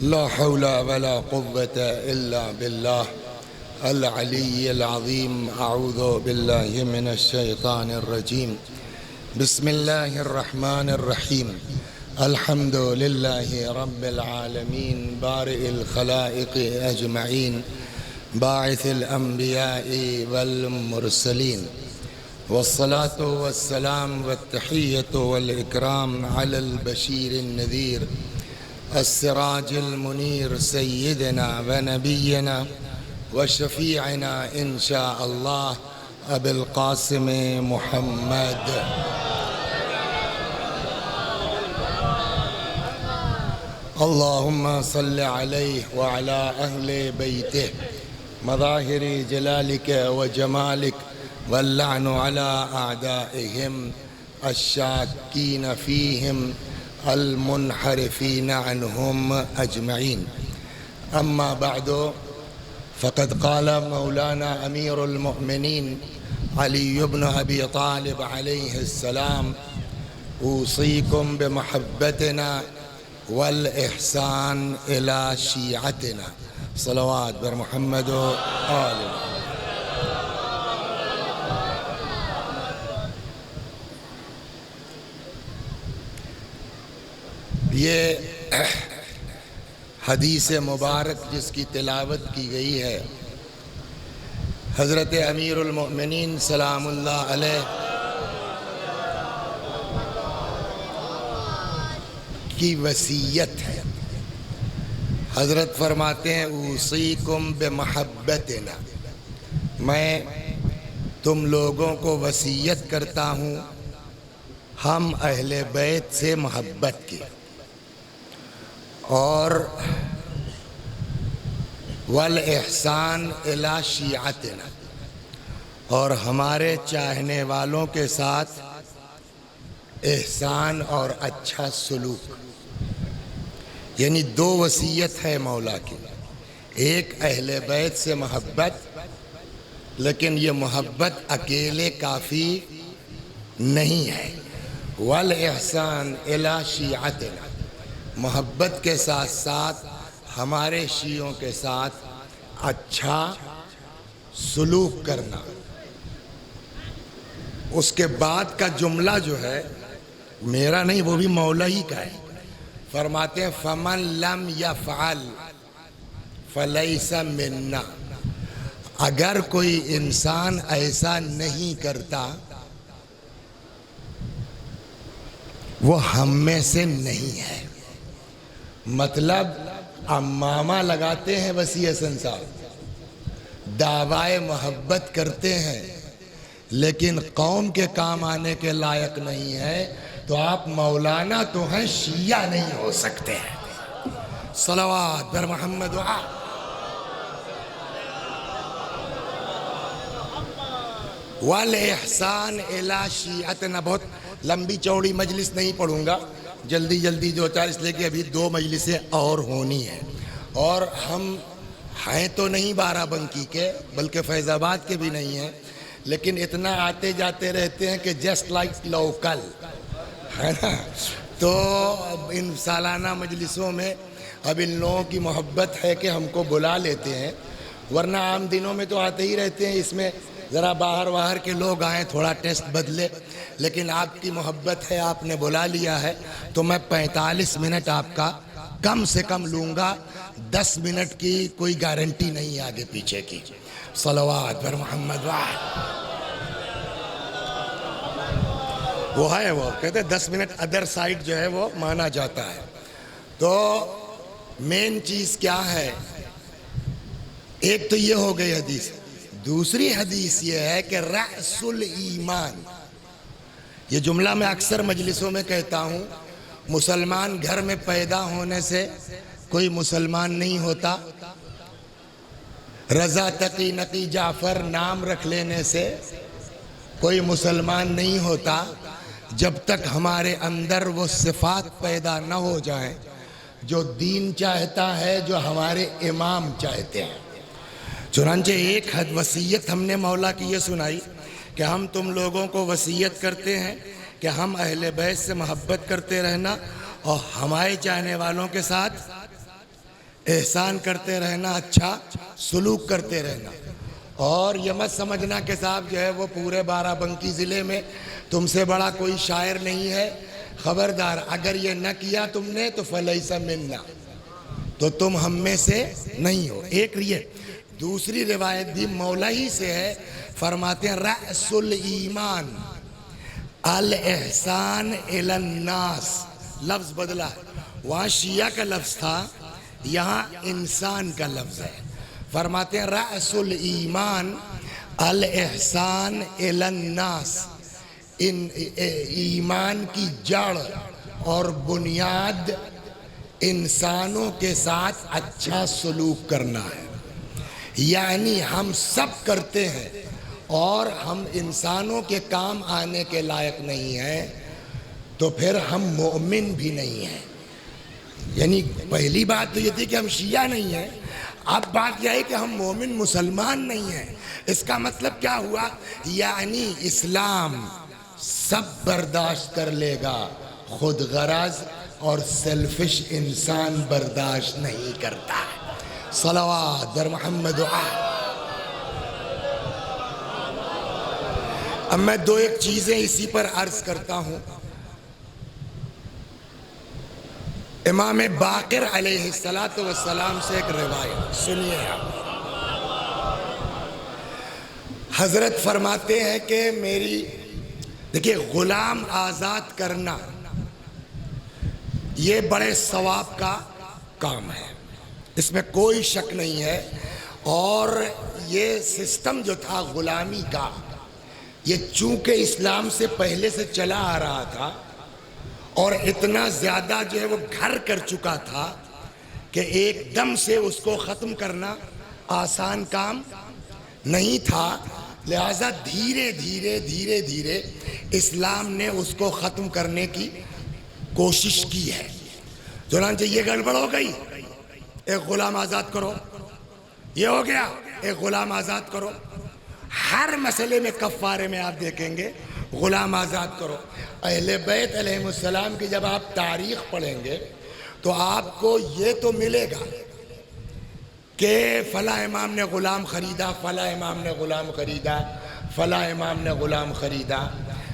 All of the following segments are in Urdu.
لا حول ولا قوة إلا بالله العلي العظيم. أعوذ بالله من الشيطان الرجيم. بسم الله الرحمن الرحيم. الحمد لله رب العالمين بارئ الخلائق أجمعين باعث الأنبياء والمرسلين، والصلاة والسلام والتحية والإكرام على البشير النذير السراج المنير سيدنا ونبينا وشفيعنا إن شاء الله أبي القاسم محمد. اللهم صل عليه وعلى أهل بيته مظاهر جلالك وجمالك، واللعن على أعدائهم الشاكين فيهم المنحرفين عنهم أجمعين. أما بعد، فقد قال مولانا أمير المؤمنين علي بن أبي طالب عليه السلام: أوصيكم بمحبتنا والإحسان إلى شيعتنا. صلوات بر محمد وآل محمد. یہ حدیث مبارک جس کی تلاوت کی گئی ہے، حضرت امیر المؤمنین سلام اللہ علیہ کی وصیت ہے. حضرت فرماتے ہیں: اوصیکم بمحبتنا، میں تم لوگوں کو وصیت کرتا ہوں ہم اہل بیت سے محبت کی، اور والاحسان الی شیعتنا، اور ہمارے چاہنے والوں کے ساتھ احسان اور اچھا سلوک. یعنی دو وصیت ہے مولا کی، ایک اہل بیت سے محبت، لیکن یہ محبت اکیلے کافی نہیں ہے. والاحسان الی شیعتنا، محبت کے ساتھ ساتھ ہمارے شیعوں کے ساتھ اچھا سلوک کرنا. اس کے بعد کا جملہ جو ہے میرا نہیں، وہ بھی مولا ہی کا ہے. فرماتے ہیں: فمن لم یفعل فلیس منا، اگر کوئی انسان ایسا نہیں کرتا وہ ہم میں سے نہیں ہے. مطلب امامہ لگاتے ہیں وسیع حسن صاحب، دعوی محبت کرتے ہیں، لیکن قوم کے کام آنے کے لائق نہیں ہے، تو آپ مولانا تو ہیں، شیعہ نہیں ہو سکتے ہیں. صلوات بر محمد وآل. والاحسان الی شیعتنا. بہت لمبی چوڑی مجلس نہیں پڑھوں گا، جلدی جلدی جو چار، اس لے کے ابھی 2 مجلسیں اور ہونی ہیں. اور ہم ہیں تو نہیں بارہ بنکی کے، بلکہ فیض آباد کے بھی نہیں ہیں، لیکن اتنا آتے جاتے رہتے ہیں کہ جسٹ لائک لوکل ہے نا. تو ان سالانہ مجلسوں میں اب ان لوگوں کی محبت ہے کہ ہم کو بلا لیتے ہیں، ورنہ عام دنوں میں تو آتے ہی رہتے ہیں. اس میں ذرا باہر کے لوگ آئیں، تھوڑا ٹیسٹ بدلے، لیکن آپ کی محبت ہے، آپ نے بلا لیا ہے، تو میں 45 منٹ آپ کا کم سے کم لوں گا. 10 منٹ کی کوئی گارنٹی نہیں آگے پیچھے کی. صلوات پر محمد وآل. وہ ہے، وہ کہتے ہیں 10 منٹ ادر سائڈ جو ہے وہ مانا جاتا ہے. تو مین چیز کیا ہے؟ ایک تو یہ ہو گئی حدیث. دوسری حدیث یہ ہے کہ رأس الایمان، یہ جملہ میں اکثر مجلسوں میں کہتا ہوں، مسلمان گھر میں پیدا ہونے سے کوئی مسلمان نہیں ہوتا، رضا تقی نقی جعفر نام رکھ لینے سے کوئی مسلمان نہیں ہوتا، جب تک ہمارے اندر وہ صفات پیدا نہ ہو جائیں جو دین چاہتا ہے، جو ہمارے امام چاہتے ہیں. چنانچہ ایک حد وصیت ہم نے مولا کی یہ سنائی کہ ہم تم لوگوں کو وصیت کرتے ہیں کہ ہم اہل بیت سے محبت کرتے رہنا، اور ہمارے چاہنے والوں کے ساتھ احسان کرتے رہنا، اچھا سلوک کرتے رہنا. اور یہ مت سمجھنا کہ صاحب جو ہے وہ پورے بارہ بنکی ضلع میں تم سے بڑا کوئی شاعر نہیں ہے. خبردار، اگر یہ نہ کیا تم نے تو فلیس منا، تو تم ہم میں سے نہیں ہو. ایک یہ دوسری روایت بھی مولا ہی سے ہے، فرماتے ہیں رأس الایمان الاحسان الی الناس. لفظ بدلا ہے، وہاں شیعہ کا لفظ تھا، یہاں انسان کا لفظ ہے. فرماتے ہیں رأس الایمان الاحسان الی الناس. ایمان کی جڑ اور بنیاد انسانوں کے ساتھ اچھا سلوک کرنا ہے. یعنی ہم سب کرتے ہیں اور ہم انسانوں کے کام آنے کے لائق نہیں ہیں تو پھر ہم مومن بھی نہیں ہیں. یعنی پہلی بات تو یہ تھی کہ ہم شیعہ نہیں ہیں، اب بات یہ ہے کہ ہم مومن مسلمان نہیں ہیں. اس کا مطلب کیا ہوا؟ یعنی اسلام سب برداشت کر لے گا، خود غرض اور سیلفش انسان برداشت نہیں کرتا. صلوات در محمد. اب میں دو ایک چیزیں اسی پر عرض کرتا ہوں. امام باقر علیہ السلام سے ایک روایت سنیے آپ. حضرت فرماتے ہیں کہ میری دیکھیے غلام آزاد کرنا یہ بڑے ثواب کا کام ہے، اس میں کوئی شک نہیں ہے. اور یہ سسٹم جو تھا غلامی کا، یہ چونکہ اسلام سے پہلے سے چلا آ رہا تھا اور اتنا زیادہ جو ہے وہ گھر کر چکا تھا کہ ایک دم سے اس کو ختم کرنا آسان کام نہیں تھا. لہذا دھیرے دھیرے اسلام نے اس کو ختم کرنے کی کوشش کی ہے. چنانچہ یہ گڑبڑ ہو گئی، ایک غلام آزاد کرو، یہ ہو گیا ایک غلام آزاد کرو. ہر مسئلے میں کفارے میں آپ دیکھیں گے غلام آزاد کرو. اہل بیت علیہ السلام کی جب آپ تاریخ پڑھیں گے تو آپ کو یہ تو ملے گا کہ فلاں امام نے غلام خریدا، فلاں امام نے غلام خریدا، فلاں امام نے غلام خریدا.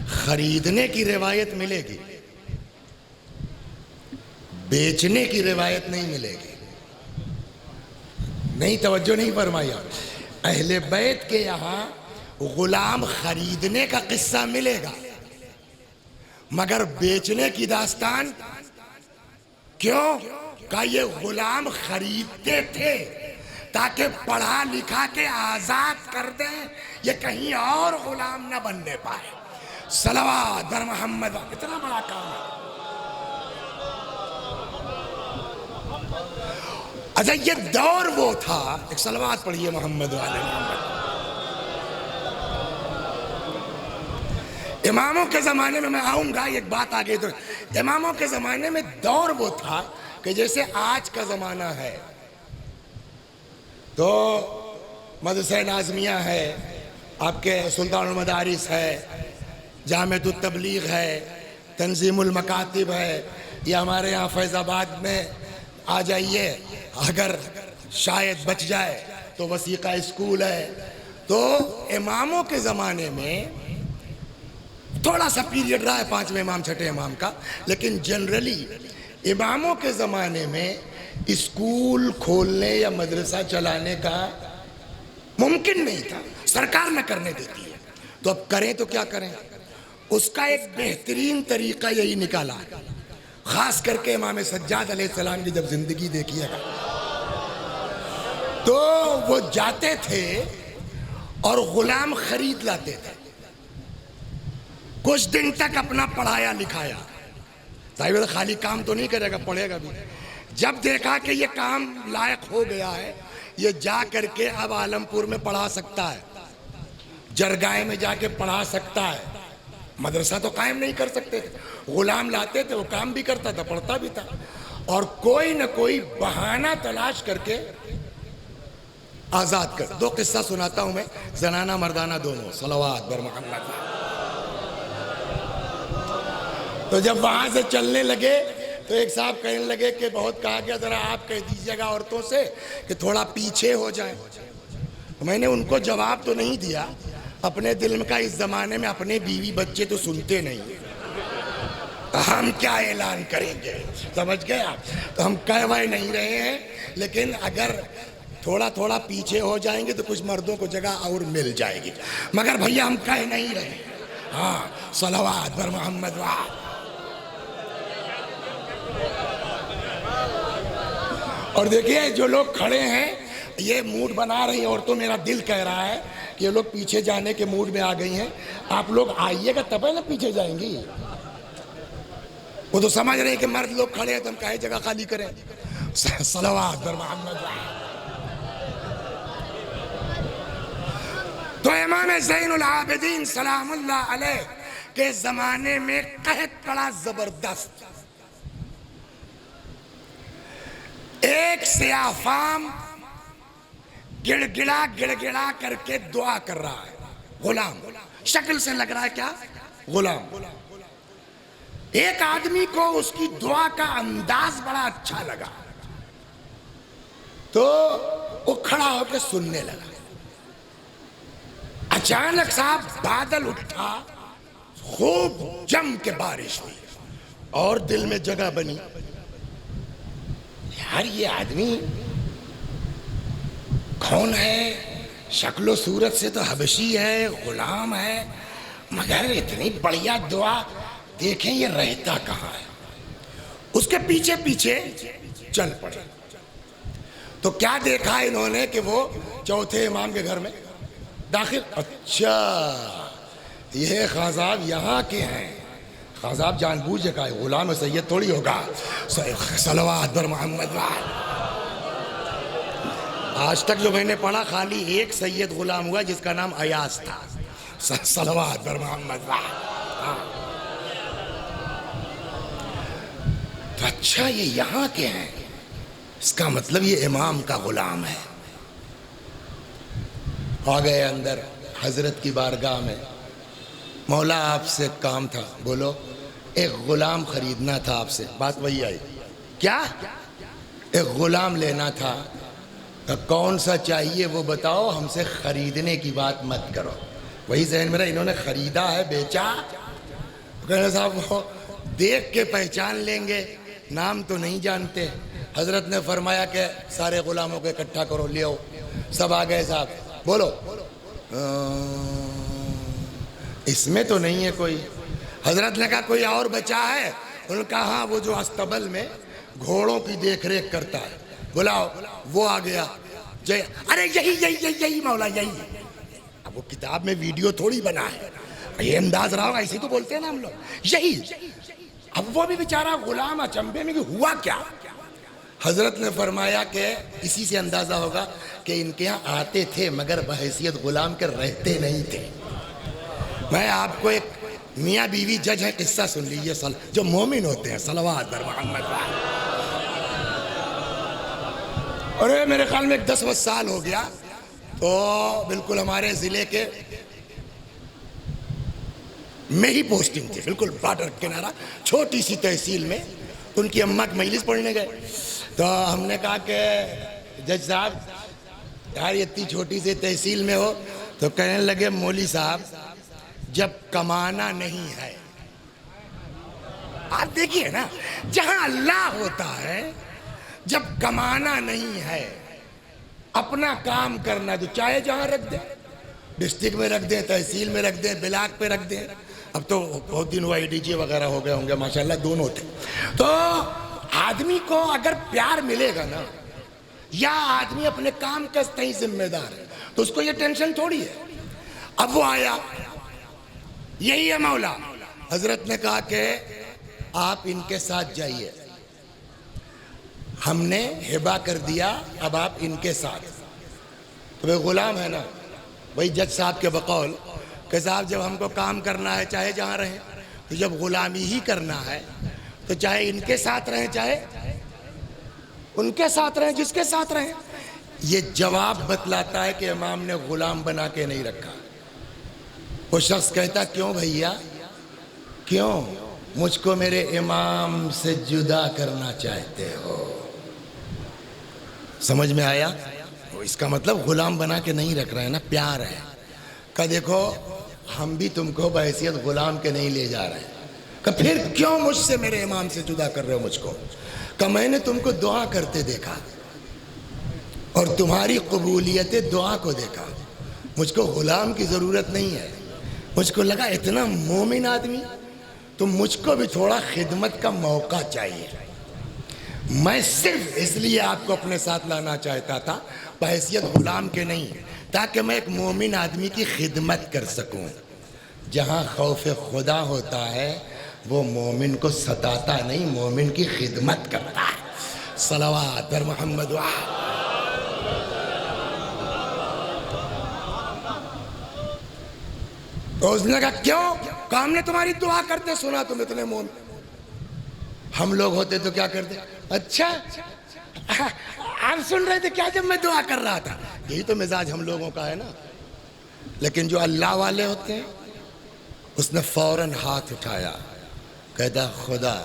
خریدنے کی روایت ملے گی، بیچنے کی روایت نہیں ملے گی. نہیں توجہ نہیں فرمایا. اہل بیت کے یہاں غلام خریدنے کا قصہ ملے گا مگر بیچنے کی داستان کیوں؟ کہ یہ غلام خریدتے تھے تاکہ پڑھا لکھا کے آزاد کر دیں، یہ کہیں اور غلام نہ بننے پائے. صلوات در محمد. اتنا بڑا کام ہے. اچھا یہ دور وہ تھا، ایک صلوات پڑھیے محمد والے محمد. اماموں کے زمانے میں آؤں گا، ایک بات آگے تو اماموں کے زمانے میں دور وہ تھا کہ جیسے آج کا زمانہ ہے تو مدرسہ ناظمیہ ہے، آپ کے سلطان المدارس ہے، جامعۃ التبلیغ ہے، تنظیم المکاتب ہے، یا ہمارے یہاں فیض آباد میں آ جائیے اگر شاید بچ جائے تو وثیقہ اسکول ہے. تو اماموں کے زمانے میں تھوڑا سا پیریڈ رہا ہے 5ویں امام 6ٹھے امام کا، لیکن جنرلی اماموں کے زمانے میں اسکول کھولنے یا مدرسہ چلانے کا ممکن نہیں تھا، سرکار نہ کرنے دیتی ہے. تو اب کریں تو کیا کریں؟ اس کا ایک بہترین طریقہ یہی نکالا ہے، خاص کر کے امام سجاد علیہ السلام کی جب زندگی دیکھیے گا تو وہ جاتے تھے اور غلام خرید لاتے تھے، کچھ دن تک اپنا پڑھایا لکھایا. طیب خالی کام تو نہیں کرے گا، پڑھے گا بھی. جب دیکھا کہ یہ کام لائق ہو گیا ہے، یہ جا کر کے اب عالمپور میں پڑھا سکتا ہے، جرگائے میں جا کے پڑھا سکتا ہے. مدرسہ تو قائم نہیں کر سکتے تھے، غلام لاتے تھے، وہ کام بھی کرتا تھا، پڑھتا بھی تھا، اور کوئی نہ کوئی بہانہ تلاش کر کے آزاد کر. دو قصہ سناتا ہوں میں، زنانہ مردانہ دونوں. صلوات بر محمد. تو جب وہاں سے چلنے لگے تو ایک صاحب کہنے لگے کہ بہت کہا گیا ذرا آپ کہہ دیجیے گا عورتوں سے کہ تھوڑا پیچھے ہو جائیں. میں نے ان کو جواب تو نہیں دیا, اپنے دل میں کا اس زمانے میں اپنے بیوی بچے تو سنتے نہیں, ہم کیا اعلان کریں گے, سمجھ گئے آپ. تو ہم کہہ وہی نہیں رہے ہیں, لیکن اگر تھوڑا تھوڑا پیچھے ہو جائیں گے تو کچھ مردوں کو جگہ اور مل جائے گی, مگر بھیا ہم کہہ نہیں رہے. ہاں صلوات بر محمد وآل. اور دیکھیے جو لوگ کھڑے ہیں یہ موڈ بنا رہی ہیں عورتوں, میرا دل کہہ رہا ہے کہ یہ لوگ پیچھے جانے کے موڈ میں آ گئی ہیں. آپ لوگ آئیے گا تب نا پیچھے جائیں گی. وہ تو سمجھ رہے ہیں کہ مرد لوگ کھڑے ہیں تو ہم کہیں جگہ خالی کریں. صلوات بر محمد. تو امام زین العابدین سلام اللہ علیہ کے زمانے میں قحط پڑا زبردست. ایک سیاہ فام گڑ گڑا کر کے دعا کر رہا ہے. غلام شکل سے لگ رہا ہے کیا غلام. ایک آدمی کو اس کی دعا کا انداز بڑا اچھا لگا تو وہ کھڑا ہو کے سننے لگا. اچانک صاحب بادل اٹھا, خوب جم کے بارش ہوئی اور دل میں جگہ بنی, یار یہ آدمی کون ہے؟ شکل و صورت سے تو حبشی ہے, غلام ہے, مگر اتنی بڑھیا دعا دیکھیں یہ رہتا کہاں ہے. اس کے پیچھے پیچھے چل پڑے تو کیا دیکھا انہوں نے کہ وہ چوتھے امام کے گھر میں داخل. اچھا یہ خاصاب یہاں کے ہیں. خاصاب جان بوجھ کا غلام سید تھوڑی ہوگا. صلوات بر محمد وآل. آج تک جو میں نے پڑھا خالی ایک سید غلام ہوا جس کا نام ایاز تھا. صلوات بر محمد وآل. تو اچھا یہ یہاں کے ہیں, اس کا مطلب یہ امام کا غلام ہے. آ گئے اندر حضرت کی بارگاہ میں. مولا آپ سے کام تھا. بولو. ایک غلام خریدنا تھا آپ سے. بات وہی آئی. کیا؟ ایک غلام لینا تھا. کون سا چاہیے وہ بتاؤ, ہم سے خریدنے کی بات مت کرو. وہی ذہن میرا, انہوں نے خریدا ہے بیچا. کہنا صاحب وہ دیکھ کے پہچان لیں گے, نام تو نہیں جانتے. حضرت نے فرمایا کہ سارے غلاموں کو اکٹھا کرو, لے آؤ. سب آ گئے صاحب. بولو اس میں تو نہیں ہے کوئی. حضرت نے کہا کوئی اور بچا ہے؟ انہوں نے کہا ہاں وہ جو استبل میں گھوڑوں کی دیکھ ریکھ کرتا ہے, بلاؤ. وہ آ گیا. ارے یہی مولا یہی. اب وہ کتاب میں ویڈیو تھوڑی بنا ہے, یہ انداز رہا ہوگا, ایسے تو بولتے ہیں نا ہم لوگ, یہی. اب وہ بھی بیچارہ غلام اچنبے میں کہ ہوا کیا. حضرت نے فرمایا کہ اسی سے اندازہ ہوگا کہ ان کے یہاں آتے تھے مگر بحیثیت غلام کے رہتے نہیں تھے. میں آپ کو ایک میاں بیوی جج ہے قصہ سن لیجیے, جو مومن ہوتے ہیں. صلوات بر محمد. اور میرے خیال میں 10 سال ہو گیا تو بالکل ہمارے ضلع کے میں ہی پوسٹنگ تھی, بالکل بارڈر کنارہ چھوٹی سی تحصیل میں. ان کی اماں کی مجلس پڑھنے گئے تو ہم نے کہا کہ جج صاحب یار اتنی چھوٹی سی تحصیل میں ہو, تو کہنے لگے مولوی صاحب جب کمانا نہیں ہے, آپ دیکھیے نا جہاں اللہ ہوتا ہے, جب کمانا نہیں ہے اپنا کام کرنا, تو چاہے جہاں رکھ دیں, ڈسٹرکٹ میں رکھ دیں, تحصیل میں رکھ دیں, بلاک پہ رکھ دیں. اب تو بہت دن ہوا ڈی جی وغیرہ ہو گئے ہوں گے ماشاءاللہ, دونوں تھے. تو آدمی کو اگر پیار ملے گا نا, یا آدمی اپنے کام کا صحیح ذمہ دار ہے, تو اس کو یہ ٹینشن تھوڑی ہے. اب وہ آیا, یہی ہے مولا. حضرت نے کہا کہ آپ ان کے ساتھ جائیے, ہم نے ہبہ کر دیا, اب آپ ان کے ساتھ. تو وہ غلام ہے نا, وہی جج صاحب کے بقول کہ صاحب جب ہم کو کام کرنا ہے چاہے جہاں رہیں, تو جب غلامی ہی کرنا ہے تو چاہے ان کے ساتھ رہیں چاہے ان کے ساتھ رہیں, جس کے ساتھ رہیں. یہ جواب بتلاتا ہے کہ امام نے غلام بنا کے نہیں رکھا. وہ شخص کہتا کیوں بھیا کیوں؟ مجھ کو میرے امام سے جدا کرنا چاہتے ہو. سمجھ میں آیا؟ اس کا مطلب غلام بنا کے نہیں رکھ رہے ہیں نا، پیار ہے. کہ دیکھو ہم بھی تم کو بحیثیت غلام کے نہیں لے جا رہے ہیں. کہ پھر کیوں مجھ سے میرے امام سے جدا کر رہے ہو مجھ کو؟ کہ میں نے تم کو دعا کرتے دیکھا اور تمہاری قبولیت دعا کو دیکھا. مجھ کو غلام کی ضرورت نہیں ہے. مجھ کو لگا اتنا مومن آدمی تو مجھ کو بھی تھوڑا خدمت کا موقع چاہیے. میں صرف اس لیے آپ کو اپنے ساتھ لانا چاہتا تھا بحیثیت غلام کے نہیں، تاکہ میں ایک مومن آدمی کی خدمت کر سکوں. جہاں خوف خدا ہوتا ہے وہ مومن کو ستاتا نہیں، مومن کی خدمت کرتا ہے. صلوات بر محمد تو اس نے کہا کیوں؟ کہ ہم نے تمہاری دعا کرتے سنا تم اتنے مومن. ہم لوگ ہوتے تو کیا کرتے؟ اچھا آپ سن رہے تھے کیا جب میں دعا کر رہا تھا؟ یہی تو مزاج ہم لوگوں کا ہے نا. لیکن جو اللہ والے ہوتے ہیں اس نے فوراً ہاتھ اٹھایا، کہتا خدا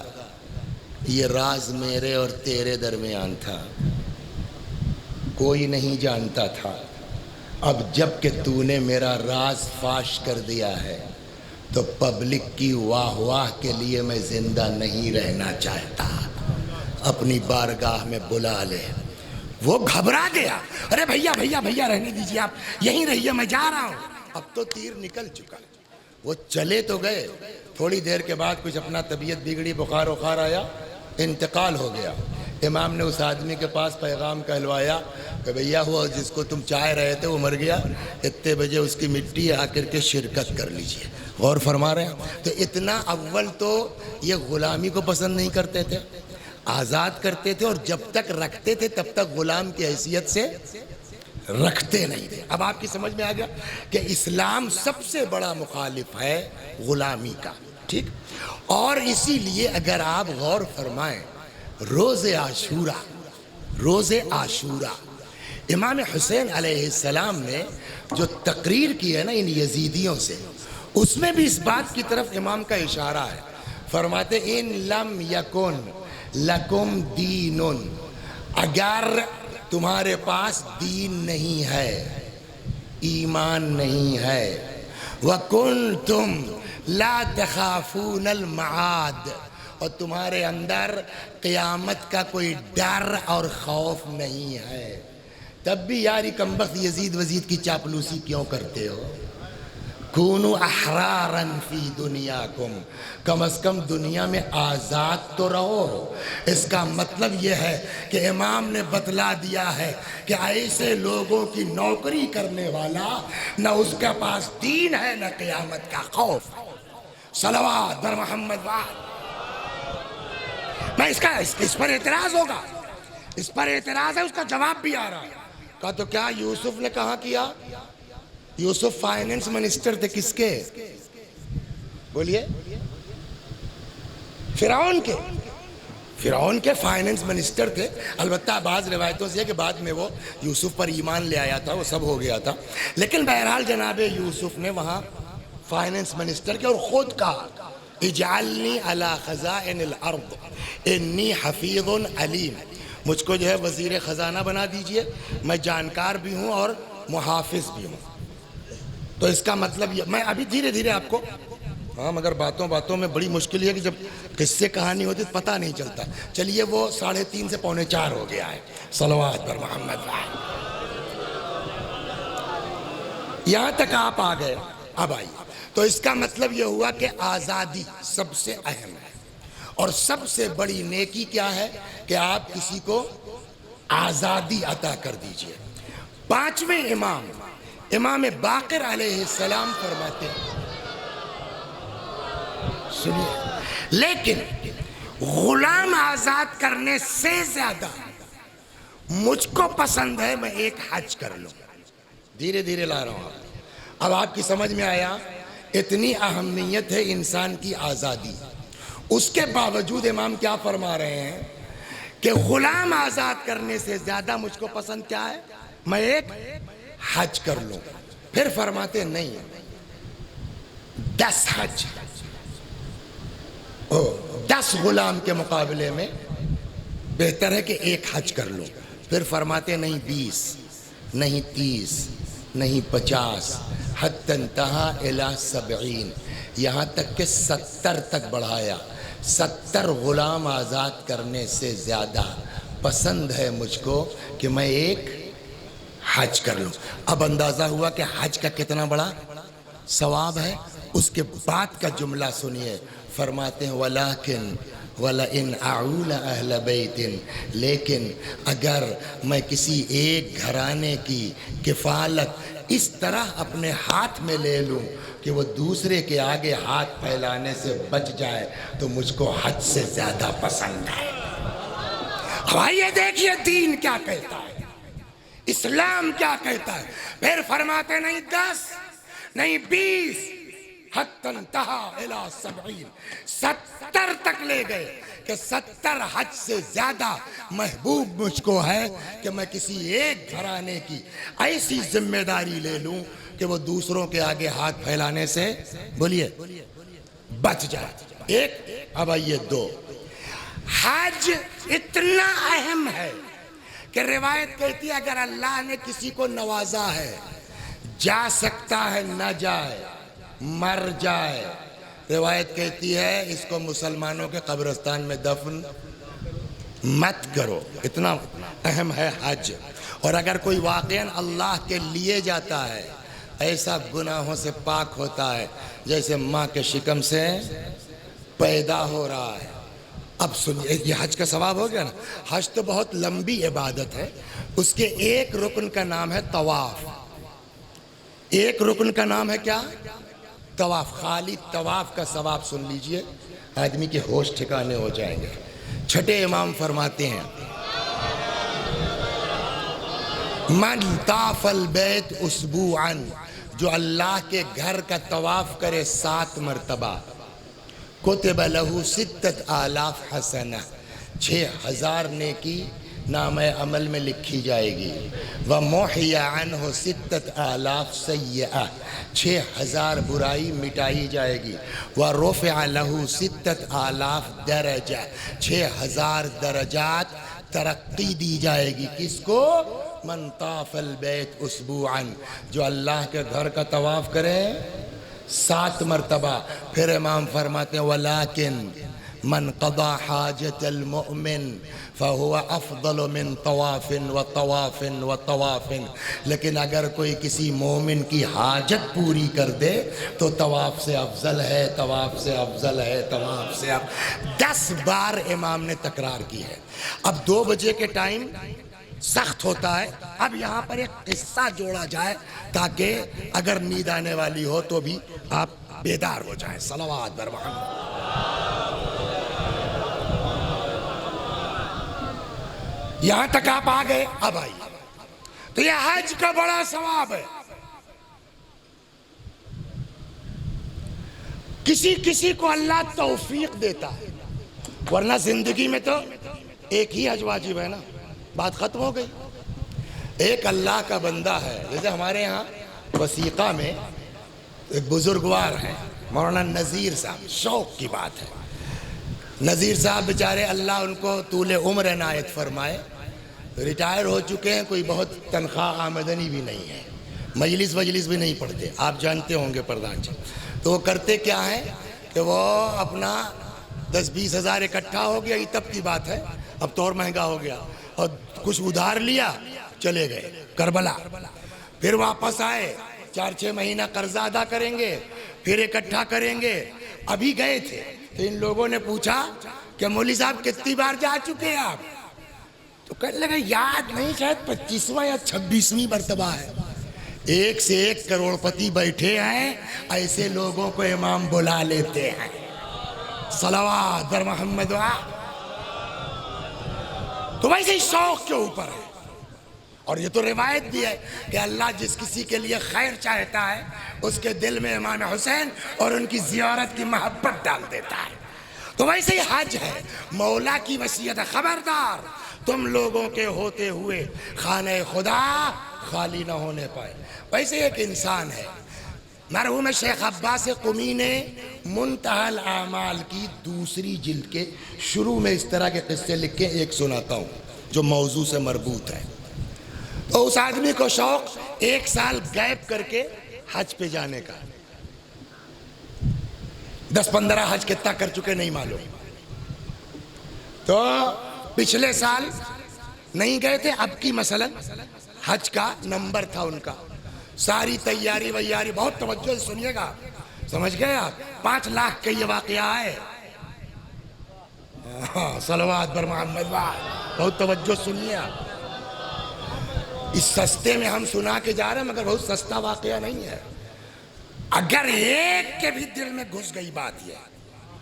یہ راز میرے اور تیرے درمیان تھا، کوئی نہیں جانتا تھا. اب جب کہ تو نے میرا راز فاش کر دیا ہے تو پبلک کی واہ واہ کے لیے میں زندہ نہیں رہنا چاہتا، اپنی بارگاہ میں بلا لے. وہ گھبرا گیا، ارے بھیا بھیا بھیا رہنے دیجیے، آپ یہیں رہیے، میں جا رہا ہوں. اب تو تیر نکل چکا. وہ چلے تو گئے، تھوڑی دیر کے بعد کچھ اپنا طبیعت بگڑی، بخار وخار آیا، انتقال ہو گیا. امام نے اس آدمی کے پاس پیغام کہلوایا کہ بھیا ہوا جس کو تم چاہ رہے تھے وہ مر گیا، اتنے بجے اس کی مٹی آ کر کے شرکت کر لیجئے. غور فرما رہے ہیں؟ تو اتنا اول تو یہ غلامی کو پسند نہیں کرتے تھے، آزاد کرتے تھے، اور جب تک رکھتے تھے تب تک غلام کی حیثیت سے رکھتے نہیں تھے. اب آپ کی سمجھ میں آ گیا کہ اسلام سب سے بڑا مخالف ہے غلامی کا. ٹھیک؟ اور اسی لیے اگر آپ غور فرمائیں، روز عاشورہ امام حسین علیہ السلام نے جو تقریر کی ہے نا ان یزیدیوں سے، اس میں بھی اس بات کی طرف امام کا اشارہ ہے. فرماتے ان لم یکن لکم دین، اگر تمہارے پاس دین نہیں ہے، ایمان نہیں ہے، وَكُنْتُمْ لَا تَخَافُونَ الْمَعَادِ، اور تمہارے اندر قیامت کا کوئی ڈر اور خوف نہیں ہے، تب بھی یاری کمبخت یزید وزید کی چاپلوسی کیوں کرتے ہو؟ کونوا احرارا فی دنیاکم، کم از کم دنیا میں آزاد تو رہو. اس کا مطلب یہ ہے کہ امام نے بتلا دیا ہے کہ ایسے لوگوں کی نوکری کرنے والا نہ اس کے پاس دین ہے نہ قیامت کا خوف. صلوات بر محمد وآل. میں اس پر اعتراض ہوگا، اس پر اعتراض ہے، اس کا جواب بھی آ رہا ہے. کہا تو کیا یوسف نے کہا کیا؟ یوسف فائننس منسٹر تھے کس کے؟ بولیے. فرعون کے فائننس منسٹر تھے. البتہ بعض روایتوں سے ہے کہ بعد میں وہ یوسف پر ایمان لے آیا تھا، وہ سب ہو گیا تھا. لیکن بہرحال جناب یوسف نے وہاں فائننس منسٹر کے اور خود کہا اجعلنی علی خزائن الارض انی حفیظ علیم، مجھ کو جو ہے وزیر خزانہ بنا دیجئے، میں جانکار بھی ہوں اور محافظ بھی ہوں. تو اس کا مطلب یہ، میں ابھی دھیرے دھیرے آپ کو، ہاں مگر باتوں میں بڑی مشکل ہے کہ جب قصے کہانی ہوتی تو پتہ نہیں چلتا. چلیے وہ 3:30 سے 3:45 ہو گیا ہے. صلوات پر محمد. یہاں تک آپ آ گئے. اب آئیے. تو اس کا مطلب یہ ہوا کہ آزادی سب سے اہم ہے، اور سب سے بڑی نیکی کیا ہے کہ آپ کسی کو آزادی عطا کر دیجئے. 5ویں امام باقر علیہ السلام فرماتے ہیں، سنیے، لیکن غلام آزاد کرنے سے زیادہ مجھ کو پسند ہے میں ایک حج کر لوں. دھیرے دھیرے لا رہا ہوں. اب آپ کی سمجھ میں آیا اتنی اہمیت ہے انسان کی آزادی. اس کے باوجود امام کیا فرما رہے ہیں کہ غلام آزاد کرنے سے زیادہ مجھ کو پسند کیا ہے؟ میں ایک حج کر لوں. پھر فرماتے نہیں 10 حج. 10 غلام کے مقابلے میں بہتر ہے کہ ایک حج کر لو. پھر فرماتے نہیں 20 نہیں 30 نہیں 50 حتی انتہا الی 70، یہاں تک کہ 70 تک بڑھایا. 70 غلام آزاد کرنے سے زیادہ پسند ہے مجھ کو کہ میں ایک حج کر لوں. اب اندازہ ہوا کہ حج کا کتنا بڑا ثواب ہے. اس کے بعد کا جملہ سنیے، فرماتے ہیں وَلَكِنْ وَلَئِنْ أَعُولَ أَهْلَ بَيْتٍ، لیکن اگر میں کسی ایک گھرانے کی کفالت اس طرح اپنے ہاتھ میں لے لوں کہ وہ دوسرے کے آگے ہاتھ پھیلانے سے بچ جائے تو مجھ کو حج سے زیادہ پسند ہے. اب آئیے دیکھیے دین کیا کہتا ہے، اسلام کیا کہتا ہے. پھر فرماتے نہیں 10 نہیں 20 حتی انتہا الی 70، 70 تک لے گئے کہ 70 حج سے زیادہ محبوب مجھ کو ہے کہ میں کسی ایک گھرانے کی ایسی ذمہ داری لے لوں کہ وہ دوسروں کے آگے ہاتھ پھیلانے سے بولیے بچ جائے. ایک. اب آئیے 2. حج اتنا اہم ہے کہ روایت کہتی ہے اگر اللہ نے کسی کو نوازا ہے، جا سکتا ہے نہ جائے، مر جائے، روایت کہتی ہے اس کو مسلمانوں کے قبرستان میں دفن مت کرو. اتنا اہم ہے حج. اور اگر کوئی واقعاً اللہ کے لیے جاتا ہے ایسا گناہوں سے پاک ہوتا ہے جیسے ماں کے شکم سے پیدا ہو رہا ہے. اب سنیے، یہ حج کا ثواب ہو گیا نا. حج تو بہت لمبی عبادت ہے. اس کے ایک رکن کا نام ہے طواف. ایک رکن کا نام ہے کیا؟ طواف. خالی طواف کا ثواب سن لیجئے، آدمی کے ہوش ٹھکانے ہو جائیں گے. چھٹے امام فرماتے ہیں من طاف البیت اسبوعا، جو اللہ کے گھر کا طواف کرے 7 مرتبہ، کتب لہو 6000 حسنہ، 6000 نیکی نام عمل میں لکھی جائے گی. وَمُحْيَ عَنْهُ 6000 سیئہ، 6000 برائی مٹائی جائے گی. وَرُفِعَ لَهُ 6000 درجہ، 6000 درجات ترقی دی جائے گی. کس کو؟ من طاف البیت اسبوعا، جو اللہ کے گھر کا طواف کرے 7 مرتبہ. پھر امام فرماتے ہیں ولیکن من قضا حاجت المؤمن فہو افضل من طواف و طواف و طواف، لیکن اگر کوئی کسی مومن کی حاجت پوری کر دے تو طواف سے افضل ہے، طواف سے افضل ہے، طواف سے 10 بار امام نے تکرار کی ہے. اب 2 بجے کے ٹائم سخت ہوتا ہے. اب یہاں پر ایک قصہ جوڑا جائے تاکہ اگر نیند آنے والی ہو تو بھی آپ بیدار ہو جائیں. صلوات بر محمد. یہاں تک آپ آ گئے. اب آئیے تو یہ حج کا بڑا ثواب ہے. کسی کو اللہ توفیق دیتا ہے، ورنہ زندگی میں تو ایک ہی حج واجب ہے نا، بات ختم ہو گئی. ایک اللہ کا بندہ ہے، جیسے ہمارے ہاں وثیقہ میں ایک بزرگوار ہیں مولانا نذیر صاحب، شوق کی بات ہے. نذیر صاحب بیچارے اللہ ان کو طول عمر عنایت فرمائے، ریٹائر ہو چکے ہیں، کوئی بہت تنخواہ آمدنی بھی نہیں ہے، مجلس بھی نہیں پڑھتے، آپ جانتے ہوں گے پردھان جی. تو وہ کرتے کیا ہیں کہ وہ اپنا 10-20 ہزار اکٹھا ہو گیا، یہ تب کی بات ہے، اب تو اور مہنگا ہو گیا، اور کچھ ادھار لیا، چلے گئے کربلا. پھر واپس آئے، 4-6 مہینہ قرضہ ادا کریں گے، پھر اکٹھا کریں گے. ابھی گئے تھے تو ان لوگوں نے پوچھا کہ مولوی صاحب کتنی بار جا چکے ہیں آپ؟ تو کہنے لگا یاد نہیں، شاید 25واں یا 26ویں مرتبہ ہے. 1 سے 1 کروڑپتی بیٹھے ہیں، ایسے لوگوں کو امام بلا لیتے ہیں. صلوات بر محمد. تو ویسے ہی شوق کے اوپر ہے. اور یہ تو روایت بھی ہے کہ اللہ جس کسی کے لیے خیر چاہتا ہے اس کے دل میں امام حسین اور ان کی زیارت کی محبت ڈال دیتا ہے. تو ویسے ہی حج ہے. مولا کی وصیت ہے، خبردار تم لوگوں کے ہوتے ہوئے خانہ خدا خالی نہ ہونے پائے. ویسے ایک انسان ہے، مرحوم شیخ عباس قمی نے منتہی الاعمال کی دوسری جلد کے شروع میں اس طرح کے قصے لکھے، ایک سناتا ہوں جو موضوع سے مربوط ہے۔ تو اس آدمی کو شوق 1 سال غیب کر کے حج پہ جانے کا، 10-15 حج کتنا کر چکے نہیں معلوم، تو پچھلے سال نہیں گئے تھے، اب کی مثلا حج کا نمبر تھا ان کا، ساری تیاری ویاری، بہت توجہ سے سنیے گا، سمجھ گئے آپ؟ 5 لاکھ کا یہ واقعہ ہے، صلوات بر محمد، بہت توجہ سنیے آپ۔ اس سستے میں ہم سنا کے جا رہے ہیں، مگر بہت سستا واقعہ نہیں ہے۔ اگر ایک کے بھی دل میں گھس گئی بات یہ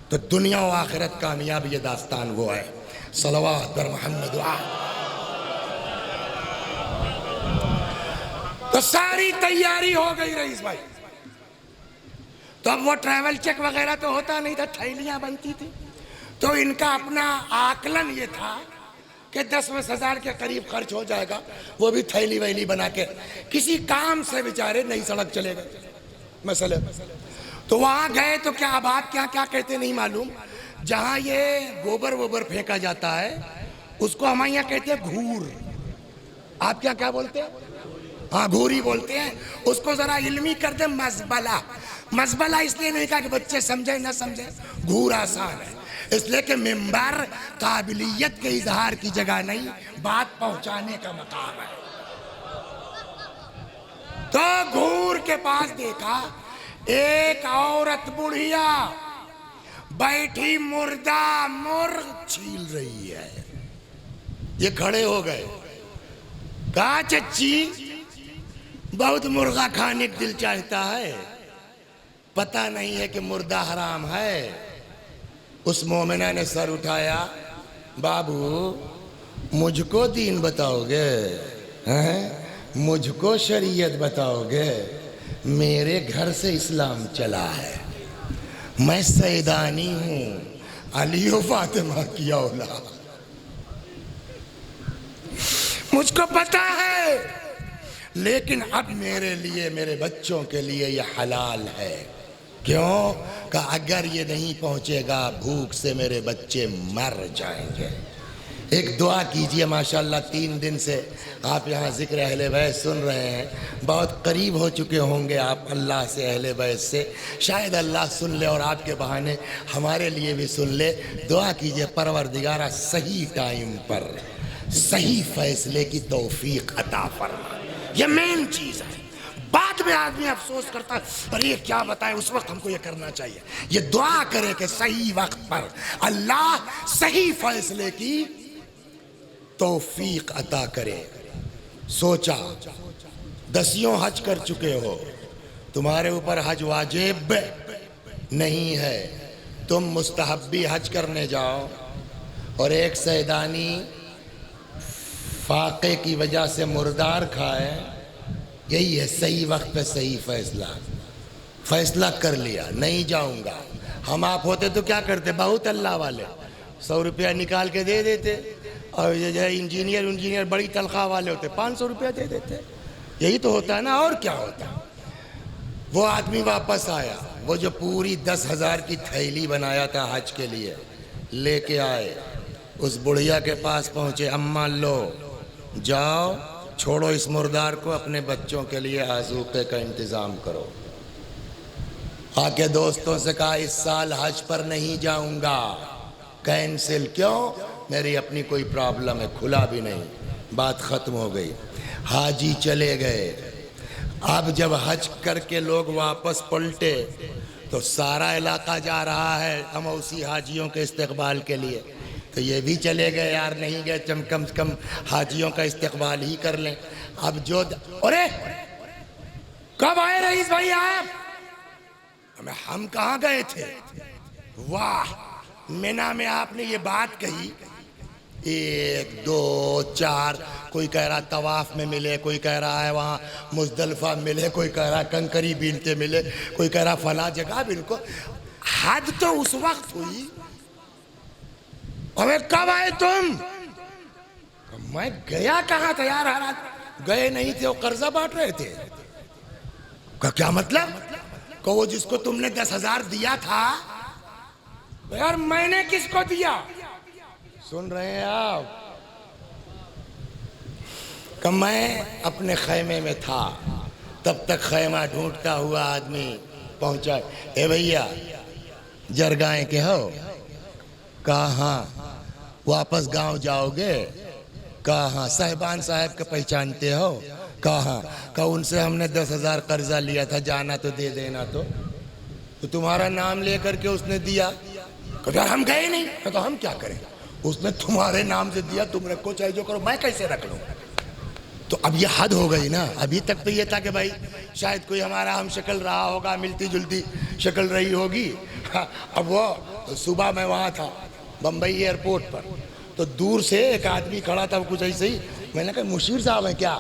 تو دنیا و آخرت کامیاب، یہ داستان وہ ہے، صلوات بر محمد۔ تو ساری تیاری ہو گئی رئیس بھائی، تو اب وہ ٹریول چیک وغیرہ تو ہوتا نہیں تھا، تھیلیاں بنتی تھی، تو ان کا اپنا آکلن یہ تھا کہ 10-20 ہزار کے قریب خرچ ہو جائے گا، وہ بھی تھیلی ویلی بنا کے کسی کام سے بیچارے نئی سڑک چلے گئے مسئلہ۔ تو وہاں گئے تو کیا بات کیا کہتے نہیں معلوم، جہاں یہ گوبر ووبر پھینکا جاتا ہے اس کو ہمارے یہاں کہتے ہیں گھور، آپ کیا بولتے ہیں؟ ہاں گھوری بولتے ہیں، اس کو ذرا علمی کر دیں مزبلہ۔ مزبلہ اس لیے نہیں کہا کہ بچے سمجھے نہ سمجھے، گھور آسان ہے، اس لیے کہ منبر قابلیت کے اظہار کی جگہ نہیں، بات پہنچانے کا مقام ہے۔ تو گھور کے پاس دیکھا ایک عورت بڑھیا بیٹھی مردہ مرغ چھیل رہی ہے، یہ کھڑے ہو گئے، کہا چچی بہت مرغا کھانے کا دل چاہتا ہے، پتہ نہیں ہے کہ مردہ حرام ہے۔ اس مومنہ نے سر اٹھایا، بابو مجھ کو دین بتاؤ گے؟ مجھ کو شریعت بتاؤ گے؟ میرے گھر سے اسلام چلا ہے، میں سیدانی ہوں، علی و فاطمہ کی اولاد، مجھ کو پتا ہے، لیکن اب میرے لیے، میرے بچوں کے لیے یہ حلال ہے۔ کیوں؟ کہ اگر یہ نہیں پہنچے گا بھوک سے میرے بچے مر جائیں گے۔ ایک دعا کیجئے، ماشاءاللہ 3 دن سے آپ یہاں ذکر اہل بیت سن رہے ہیں، بہت قریب ہو چکے ہوں گے آپ اللہ سے، اہل بیت سے، شاید اللہ سن لے اور آپ کے بہانے ہمارے لیے بھی سن لے۔ دعا کیجئے پروردگارہ صحیح ٹائم پر صحیح فیصلے کی توفیق عطا فرما، یہ مین چیز ہے۔ بعد میں آدمی افسوس کرتا ہے پر یہ کیا بتائے، اس وقت ہم کو یہ کرنا چاہیے، یہ دعا کرے کہ صحیح وقت پر اللہ صحیح فیصلے کی توفیق عطا کرے۔ سوچا 10 حج کر چکے ہو، تمہارے اوپر حج واجب نہیں ہے، تم مستحبی حج کرنے جاؤ، اور ایک سیدانی فاقے کی وجہ سے مردار کھائے، یہی ہے صحیح وقت پہ صحیح فیصلہ کر لیا، نہیں جاؤں گا۔ ہم آپ ہوتے تو کیا کرتے؟ بہت اللہ والے 100 روپیہ نکال کے دے دیتے، اور یہ جو انجینئر بڑی تنخواہ والے ہوتے 500 روپیہ دے دیتے، یہی تو ہوتا ہے نا، اور کیا ہوتا ہے۔ وہ آدمی واپس آیا، وہ جو پوری 10,000 کی تھیلی بنایا تھا حج کے لیے لے کے آئے، اس بڑھیا کے پاس پہنچے، اماں لو جاؤ، چھوڑو اس مردار کو، اپنے بچوں کے لیے عزوقے کا انتظام کرو۔ آ کے دوستوں سے کہا اس سال حج پر نہیں جاؤں گا، کینسل۔ کیوں؟ میری اپنی کوئی پرابلم ہے، کھلا بھی نہیں، بات ختم ہو گئی۔ حاجی چلے گئے، اب جب حج کر کے لوگ واپس پلٹے تو سارا علاقہ جا رہا ہے اموسی حاجیوں کے استقبال کے لیے، تو یہ بھی چلے گئے، یار نہیں گئے کم سے کم حاجیوں کا استقبال ہی کر لیں۔ اب جو ارے کب آئے رئیس بھائی آپ؟ ہم کہاں گئے تھے؟ واہ، مینا میں آپ نے یہ بات کہی، 1 2 4، کوئی کہہ رہا طواف میں ملے، کوئی کہہ رہا ہے وہاں مزدلفہ ملے، کوئی کہہ رہا کنکری بیلتے ملے، کوئی کہہ رہا فلاں جگہ بالکل۔ حد تو اس وقت ہوئی، ہمیں کب آئے تم؟ میں گیا کہاں تھا یار، گئے نہیں تھے، وہ قرضہ بانٹ رہے تھے۔ کیا مطلب؟ کہ وہ جس کو تم نے 10,000 دیا تھا یار میں نے کس کو دیا؟ سن رہے ہیں آپ؟ کہ میں اپنے خیمے میں تھا، تب تک خیمہ ڈھونڈتا ہوا آدمی پہنچا، اے بھیا جرگائیں کے ہو؟ کہاں واپس گاؤں جاؤ گے؟ کہاں صاحبان صاحب کے پہچانتے ہو؟ کہاں کہ ان سے ہم نے 10,000 قرضہ لیا تھا، جانا تو دے دینا، تو تمہارا نام لے کر کے اس نے دیا، کہ یار ہم گئے نہیں، تو ہم کیا کریں؟ اس نے تمہارے نام سے دیا، تم رکھو چاہے جو کرو، میں کیسے رکھ لوں؟ تو اب یہ حد ہو گئی نا۔ ابھی تک تو یہ تھا کہ بھائی شاید کوئی ہمارا ہم شکل رہا ہوگا، ملتی جلتی شکل رہی ہوگی۔ اب وہ صبح میں وہاں تھا بمبئی ایئرپورٹ پر، تو دور سے ایک آدمی کھڑا تھا، وہ کچھ ایسے ہی، میں نے کہا مشیر صاحب ہیں کیا؟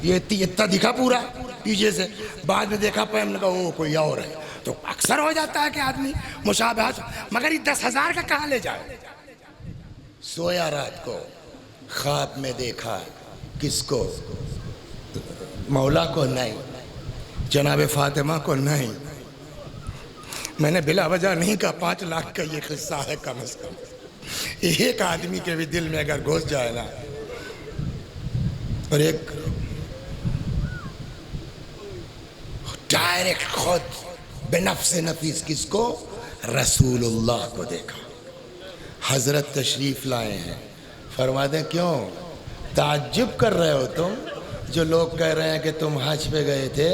یہ اتنا دکھا پورا پیچھے سے، بعد میں دیکھا پہ ہم نے کہا وہ کوئی اور ہے۔ تو اکثر ہو جاتا ہے کہ آدمی مشابہت، مگر یہ 10,000 کا کہاں لے جائے؟ سویا رات کو، خواب میں دیکھا، کس کو؟ مولا کو نہیں، جناب فاطمہ کو نہیں۔ میں نے بلا وجہ نہیں کہا، 5 لاکھ کا یہ قصہ ہے کم از کم، ایک آدمی کے بھی دل میں اگر گھس جائے نا۔ اور ایک ڈائریکٹ خود بنفس نفیس، کس کو؟ رسول اللہ کو دیکھا۔ حضرت تشریف لائے ہیں، فرماتے ہیں کیوں تعجب کر رہے ہو تم؟ جو لوگ کہہ رہے ہیں کہ تم حج پہ گئے تھے،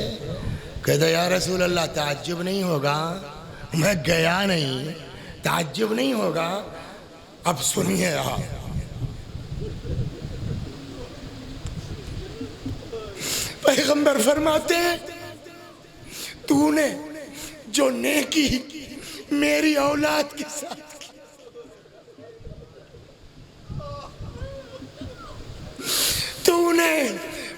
کہتے یا رسول اللہ تعجب نہیں ہوگا، میں گیا نہیں، تعجب نہیں ہوگا۔ اب سنیے آپ، پیغمبر فرماتے ہیں تو نے جو نیکی میری اولاد کے ساتھ کی، تو نے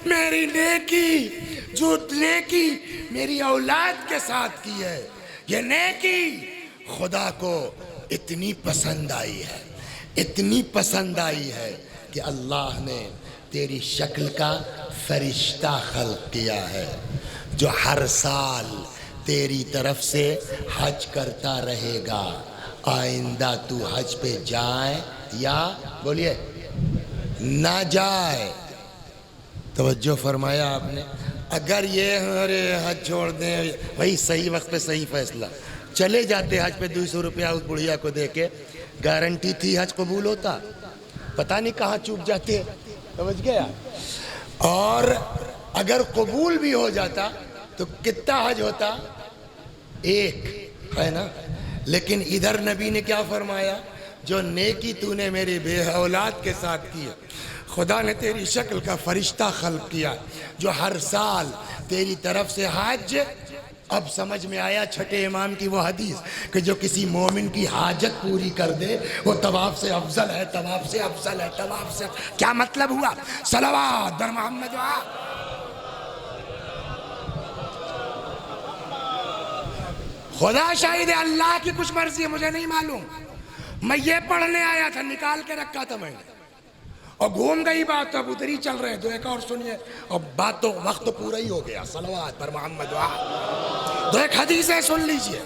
میری نیکی، جو نیکی میری اولاد کے ساتھ کی ہے، یہ نیکی خدا کو اتنی پسند آئی ہے، اتنی پسند آئی ہے کہ اللہ نے تیری شکل کا فرشتہ خلق کیا ہے، جو ہر سال تیری طرف سے حج کرتا رہے گا۔ آئندہ تو حج پہ جائے یا بولیے نہ جائے۔ توجہ فرمایا آپ نے؟ اگر یہ ہمارے حج چھوڑ دیں، وہی صحیح وقت پہ صحیح فیصلہ، چلے جاتے حج پہ 200 روپیہ اس بڑھیا کو دے کے، گارنٹی تھی حج قبول ہوتا، پتہ نہیں کہاں چوک جاتے، سمجھ گیا؟ اور اگر قبول بھی ہو جاتا تو کتنا حج ہوتا؟ ایک، ہے نا؟ لیکن ادھر نبی نے کیا فرمایا؟ جو نیکی تو نے میری بے اولاد کے ساتھ کی، خدا نے تیری شکل کا فرشتہ خلق کیا جو ہر سال تیری طرف سے حج۔ اب سمجھ میں آیا چھٹے امام کی وہ حدیث کہ جو کسی مومن کی حاجت پوری کر دے وہ طواف سے افضل ہے، طواف سے افضل ہے، طواف سے۔ کیا مطلب ہوا؟ صلوات بر محمد۔ خدا شاہد ہے، اللہ کی کچھ مرضی ہے، مجھے نہیں معلوم۔ میں یہ پڑھنے آیا تھا، نکال کے رکھا تھا میں نے، اور گھوم گئی بات، تو اب ادھر ہی چل رہے ہیں۔ تو ایک اور سنیے، اور بات تو وقت تو پورا ہی ہو گیا۔ صلوات پر محمد۔ تو ایک حدیث ہے، سن لیجئے۔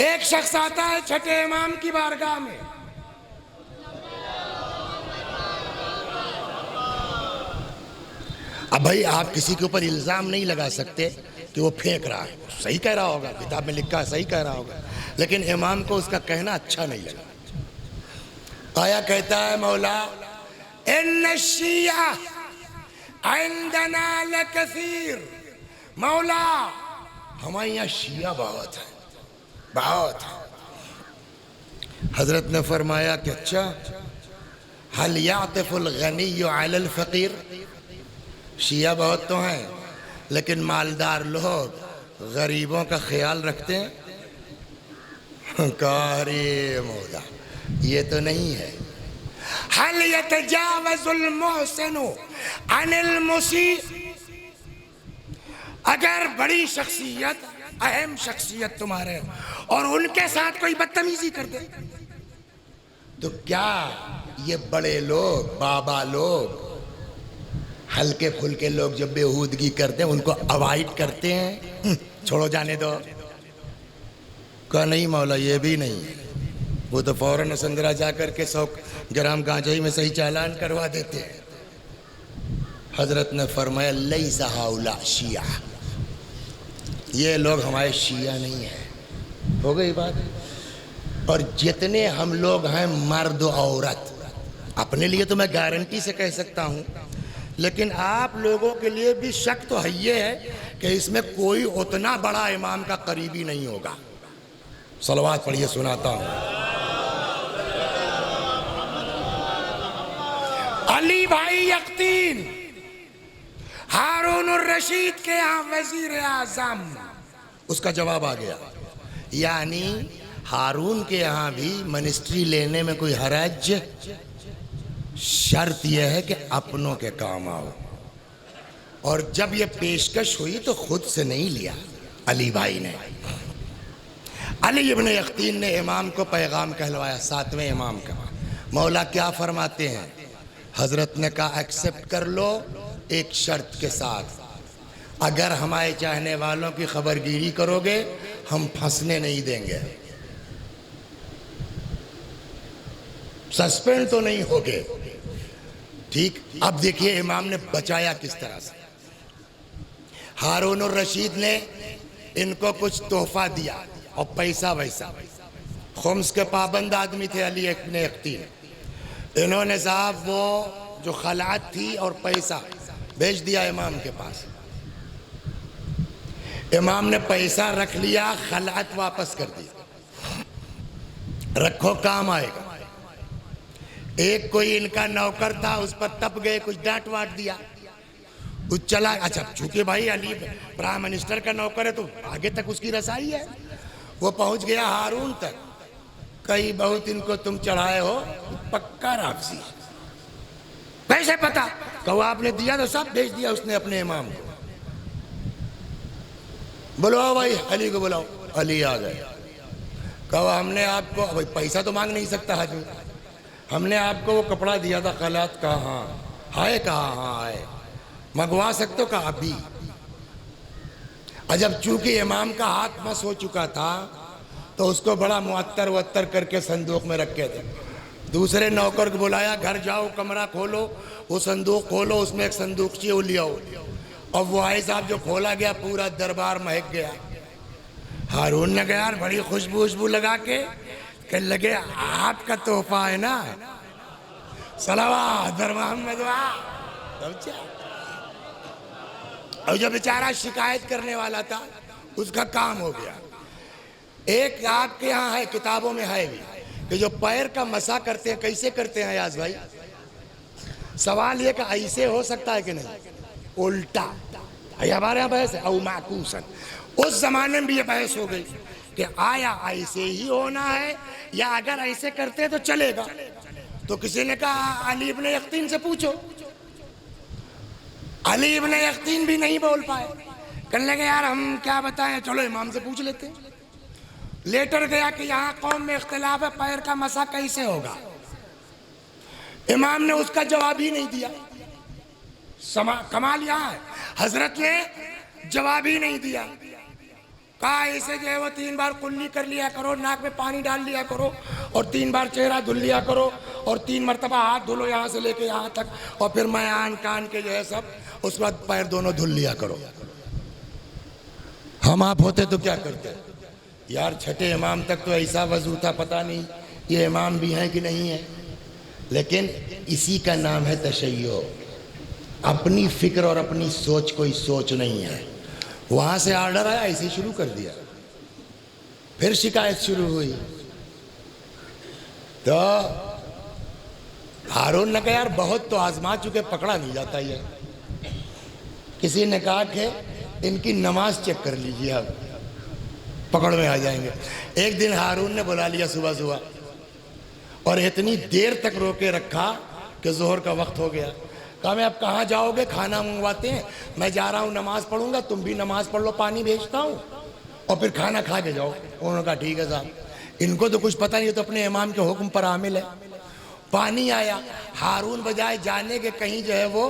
ایک شخص آتا ہے چھٹے امام کی بارگاہ میں، اب بھائی آپ کسی کے اوپر الزام نہیں لگا سکتے کہ وہ پھینک رہا ہے، صحیح کہہ رہا ہوگا، کتاب میں لکھا ہے صحیح کہہ رہا ہوگا، لیکن امام کو اس کا کہنا اچھا نہیں لگا۔ آیا کہتا ہے مولا ان الشیعہ عندنا لکثیر، مولا ہمارے یہاں شیعہ بہت ہے، بہت ہے۔ حضرت نے فرمایا کہ اچھا، هل يعطف الغنی علی الفقیر، شیعہ بہت تو ہیں لیکن مالدار لوگ غریبوں کا خیال رکھتے ہیں؟ کاری مولا یہ تو نہیں ہے۔ هل يتجاوز المحسن عن المسیء، اگر بڑی شخصیت، اہم شخصیت تمہارے، اور ان کے ساتھ کوئی بدتمیزی کر دے تو کیا یہ بڑے لوگ، بابا لوگ، ہلکے پھلکے لوگ جب بےہودگی کرتے ہیں ان کو اوائڈ کرتے ہیں، چھوڑو جانے دو، کہا نہیں مولا یہ بھی نہیں ہے، وہ تو فوراً اسندرا جا کر کے 100 گرام گانجے میں صحیح چالان کروا دیتے ہیں۔ حضرت نے فرمایا لیس ہؤلاء شیعہ، یہ لوگ ہمارے شیعہ نہیں ہیں۔ ہو گئی بات۔ اور جتنے ہم لوگ ہیں مرد و عورت، اپنے لیے تو میں گارنٹی سے کہہ سکتا ہوں، لیکن آپ لوگوں کے لیے بھی شک تو ہے یہ ہے کہ اس میں کوئی اتنا بڑا امام کا قریبی نہیں ہوگا۔ صلوات پڑھیے، سناتا ہوں۔ علی بھائی یقین ہارون الرشید کے ہاں وزیر اعظم، اس کا جواب آ گیا، یعنی ہارون کے ہاں بھی منسٹری لینے میں کوئی حرج، شرط یہ ہے کہ اپنوں کے کام آؤ۔ اور جب یہ پیشکش ہوئی تو خود سے نہیں لیا علی بھائی نے۔ علی ابن یقین نے امام کو پیغام کہلوایا، 7ویں امام کا۔ مولا کیا فرماتے ہیں؟ حضرت نے کہا ایکسپٹ کر لو ایک شرط کے ساتھ، اگر ہمارے چاہنے والوں کی خبرگیری کرو گے ہم پھنسنے نہیں دیں گے، سسپینڈ تو نہیں ہوگے، ٹھیک؟ اب دیکھیے امام نے بچایا کس طرح سے۔ ہارون الرشید نے ان کو کچھ تحفہ دیا اور پیسہ ویسا، خمس کے پابند آدمی تھے علی ابن یقین، انہوں نے صاحب وہ جو خلعت تھی اور پیسہ بھیج دیا امام کے پاس۔ امام نے پیسہ رکھ لیا، خلعت واپس کر دی، رکھو کام آئے گا۔ ایک کوئی ان کا نوکر تھا، اس پر تپ گئے، کچھ ڈانٹ واٹ دیا، کچھ چلا، اچھا چونکہ بھائی علی پرائم منسٹر کا نوکر ہے تو آگے تک اس کی رسائی ہے، وہ پہنچ گیا ہارون تک، کئی بہت ان کو تم چڑھائے ہو، پکا رافضی، کیسے پتا؟ کہو آپ نے دیا تو سب بھیج دیا اس نے اپنے امام کو۔ بلاؤ بھائی علی کو بلاؤ، علی آ گئے، کہو ہم نے آپ کو، بھائی پیسہ تو مانگ نہیں سکتا حج میں، ہم نے آپ کو وہ کپڑا دیا تھا خلعت کا، ہاں ہائے، کہا ہاں ہے، منگوا سکتے ہو؟ کہا ابھی۔ جب چونکہ امام کا ہاتھ مس ہو چکا تھا تو اس کو بڑا معطر کر کے صندوق میں رکھے تھے، دوسرے نوکر کو بلایا، گھر جاؤ کمرہ کھولو، وہ صندوق کھولو، اس میں ایک صندوقچی وہ لے آؤ، اور وہ آئے صاحب جو کھولا گیا پورا دربار مہک گیا۔ ہارون نے کہا یار بڑی خوشبو لگا کے کہ لگے آپ کا تحفہ ہے نا، صلوات بر محمد۔ اور جو بیچارہ شکایت کرنے والا تھا اس کا کام ہو گیا۔ ایک آپ کے ہاں ہے، کتابوں میں ہے بھی، کہ جو پیر کا مسح کرتے ہیں کیسے کرتے ہیں یاز بھائی؟ سوال یہ کہ ایسے ہو سکتا ہے کہ نہیں؟ الٹا، ہمارے یہاں بحث ہے، او معکوسن، اس زمانے میں بھی یہ بحث ہو گئی کہ آیا ایسے ہی ہونا ہے یا اگر ایسے کرتے تو چلے گا؟ تو کسی نے کہا علی ابن یقین سے پوچھو، علی ابن یقین بھی نہیں بول پائے، کہنے لگے یار ہم کیا بتائیں، چلو امام سے پوچھ لیتے۔ لیٹر گیا کہ یہاں قوم میں اختلاف ہے، پیر کا مسح کیسے ہوگا؟ امام نے اس کا جواب ہی نہیں دیا۔ کمال یہاں ہے، حضرت نے جواب ہی نہیں دیا، کہا ایسے جو ہے وہ 3 بار کلی کر لیا کرو، ناک میں پانی ڈال لیا کرو، اور 3 بار چہرہ دھل لیا کرو، اور 3 مرتبہ ہاتھ دھلو یہاں سے لے کے یہاں تک، اور پھر میان کان کے جو ہے سب، اس کے بعد پیر دونوں دھل لیا کرو۔ ہم آپ ہوتے تو کیا کرتے؟ یار چھٹے امام تک تو ایسا وضو تھا، پتہ نہیں یہ امام بھی ہیں کہ نہیں ہیں، لیکن اسی کا نام ہے تشیع، اپنی فکر اور اپنی سوچ کوئی سوچ نہیں ہے۔ وہاں سے آرڈر آیا، ایسے شروع کر دیا، پھر شکایت شروع ہوئی، تو ہارون نے کہا یار بہت تو آزما چکے، پکڑا نہیں جاتا یہ۔ کسی نے کہا کہ ان کی نماز چیک کر لیجیے، اب پکڑ میں آ جائیں گے۔ ایک دن ہارون نے بلا لیا صبح اور اتنی دیر تک روکے رکھا کہ ظہر کا وقت ہو گیا۔ کہا میں اب کہاں جاؤ گے؟ کھانا منگواتے ہیں، میں جا رہا ہوں نماز پڑھوں گا، تم بھی نماز پڑھ لو، پانی بھیجتا ہوں اور پھر کھانا کھا کے جاؤ۔ انہوں نے کہا ٹھیک ہے صاحب، ان کو تو کچھ پتہ نہیں، تو اپنے امام کے حکم پر عامل ہے۔ پانی آیا، ہارون بجائے جانے کے کہیں جو ہے وہ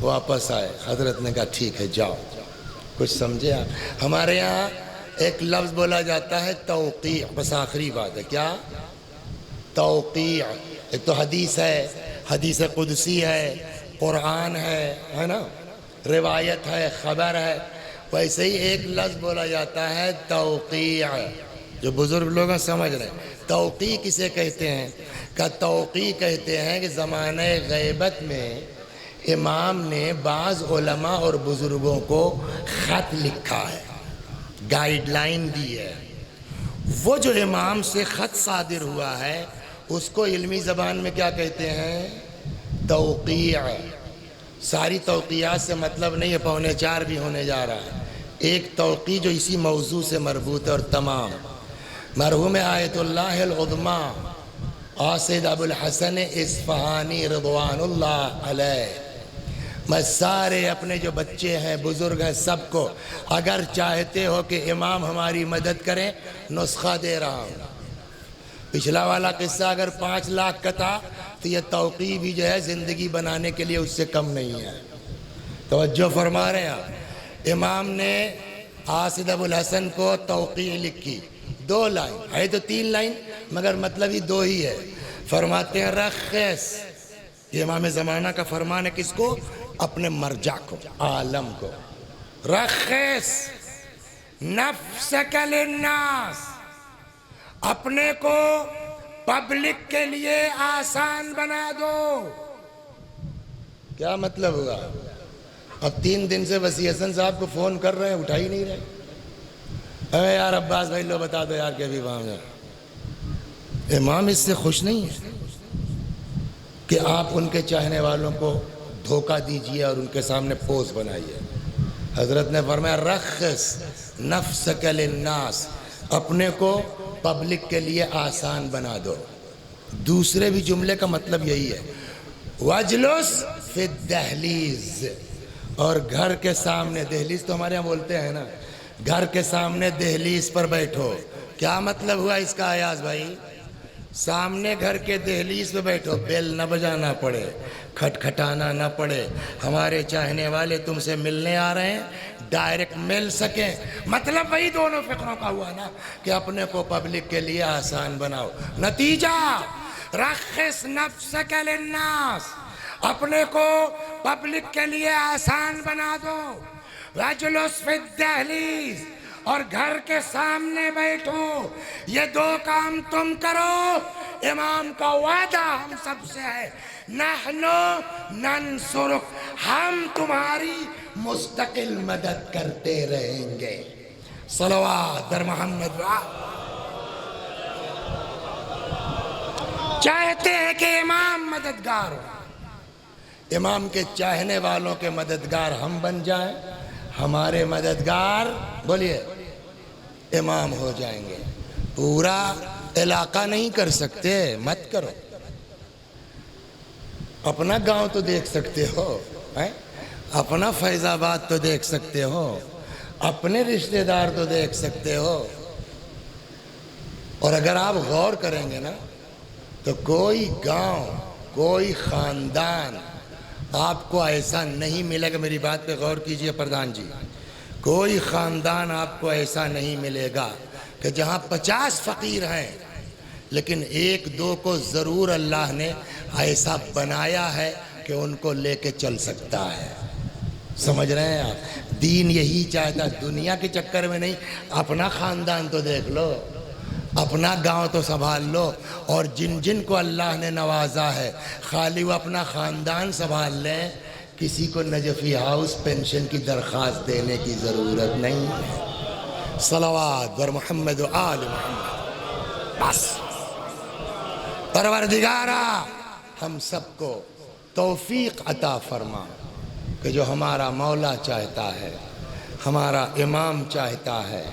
واپس آئے, حضرت نے کہا ٹھیک ہے جاؤ. کچھ سمجھے آپ؟ ہمارے یہاں ایک لفظ بولا جاتا ہے توقیع. بس آخری بات ہے, کیا؟ توقیع. ایک تو حدیث ہے, حدیث قدسی ہے, قرآن ہے نا, روایت ہے, خبر ہے. ویسے ہی ایک لفظ بولا جاتا ہے توقیع. جو بزرگ لوگ ہیں سمجھ رہے ہیں توقیع کسے کہتے ہیں؟ کہ توقیع کہتے ہیں کہ زمانہ غیبت میں امام نے بعض علماء اور بزرگوں کو خط لکھا ہے, گائیڈ لائن دی ہے. وہ جو امام سے خط صادر ہوا ہے اس کو علمی زبان میں کیا کہتے ہیں؟ توقیع. ساری توقیعات سے مطلب نہیں ہے, 3:45 بھی ہونے جا رہا ہے. ایک توقیع جو اسی موضوع سے مربوط ہے, اور تمام مرحوم آیت اللہ العظمی قاصد ابو الحسن اصفہانی رضوان اللہ علیہ, میں سارے اپنے جو بچے ہیں بزرگ ہیں سب کو, اگر چاہتے ہو کہ امام ہماری مدد کریں, نسخہ دے رہا ہوں. پچھلا والا قصہ اگر 5 لاکھ کا تھا تو یہ توقیع بھی جو ہے زندگی بنانے کے لیے اس سے کم نہیں ہے. توجہ فرما رہے ہیں آپ؟ امام نے قاصد ابو الحسن کو توقیع لکھی, 2 لائن ہے تو 3 لائن مگر مطلب ہی 2 ہی ہے. فرماتے ہیں رخص, یہ امام زمانہ کا فرمان ہے کس کو؟ اپنے مرجع کو, عالم کو. رخص نفسک للناس, اپنے کو پبلک کے لیے آسان بنا دو. کیا مطلب ہوا؟ اب 3 دن سے وسیع حسن صاحب کو فون کر رہے ہیں, اٹھا ہی نہیں رہے. اے یار عباس بھائی لو بتا دو یار کہ ابھی وہاں جائیں. امام اس سے خوش نہیں ہے کہ آپ ان کے چاہنے والوں کو دھوکہ دیجئے اور ان کے سامنے پوز بنائیے. حضرت نے فرمایا رخص نفسک للناس, اپنے کو پبلک کے لیے آسان بنا دو. دوسرے بھی جملے کا مطلب یہی ہے, وجلس فی الدہلیز, اور گھر کے سامنے, دہلیز تو ہمارے یہاں بولتے ہیں نا, گھر کے سامنے دہلیز پر بیٹھو. کیا مطلب ہوا اس کا ایاز بھائی؟ سامنے گھر کے دہلیز پہ بیٹھو, بیل نہ بجانا پڑے, کھٹکھٹانا نہ پڑے. ہمارے چاہنے والے تم سے ملنے آ رہے ہیں, ڈائریکٹ مل سکیں. مطلب وہی دونوں فقروں کا ہوا نا کہ اپنے کو پبلک کے لیے آسان بناؤ. نتیجہ رخص نفسک للناس, اپنے کو پبلک کے لیے آسان بنا دو. وجلس فی الدہلیز, اور گھر کے سامنے بیٹھو. یہ 2 کام تم کرو, امام کا وعدہ ہم سب سے ہے, نحن ننصرک, ہم تمہاری مستقل مدد کرتے رہیں گے. صلوات در محمد. چاہتے ہیں کہ امام مددگار ہو, امام کے چاہنے والوں کے مددگار ہم بن جائیں, ہمارے مددگار بولیے امام ہو جائیں گے. پورا علاقہ نہیں کر سکتے, مت کرو. اپنا گاؤں تو دیکھ سکتے ہو, اپنا فیض آباد تو دیکھ سکتے ہو, اپنے رشتہ دار تو دیکھ سکتے ہو. اور اگر آپ غور کریں گے نا تو کوئی گاؤں, کوئی خاندان آپ کو ایسا نہیں ملے گا. میری بات پہ غور کیجئے پردھان جی, کوئی خاندان آپ کو ایسا نہیں ملے گا کہ جہاں 50 فقیر ہیں لیکن 1-2 کو ضرور اللہ نے ایسا بنایا ہے کہ ان کو لے کے چل سکتا ہے. سمجھ رہے ہیں آپ؟ دین یہی چاہتا, دنیا کے چکر میں نہیں. اپنا خاندان تو دیکھ لو, اپنا گاؤں تو سنبھال لو, اور جن جن کو اللہ نے نوازا ہے خالی وہ اپنا خاندان سنبھال لیں, کسی کو نجفی ہاؤس پینشن کی درخواست دینے کی ضرورت نہیں ہے. صلوات بر محمد و آل محمد. بس پروردگارا ہم سب کو توفیق عطا فرما کہ جو ہمارا مولا چاہتا ہے, ہمارا امام چاہتا ہے,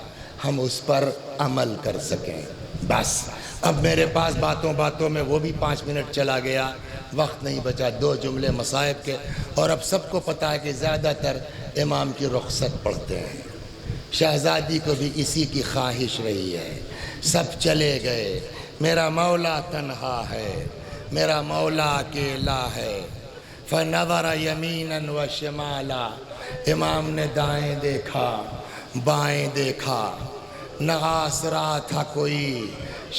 ہم اس پر عمل کر سکیں. بس اب میرے پاس باتوں باتوں میں وہ بھی 5 منٹ چلا گیا, وقت نہیں بچا. 2 جملے مصائب کے, اور اب سب کو پتہ ہے کہ زیادہ تر امام کی رخصت پڑھتے ہیں. شہزادی کو بھی اسی کی خواہش رہی ہے, سب چلے گئے. میرا مولا تنہا ہے, میرا مولا اکیلا ہے. فنظر یمینا و شمالا، امام نے دائیں دیکھا بائیں دیکھا، نہ آسرا تھا کوئی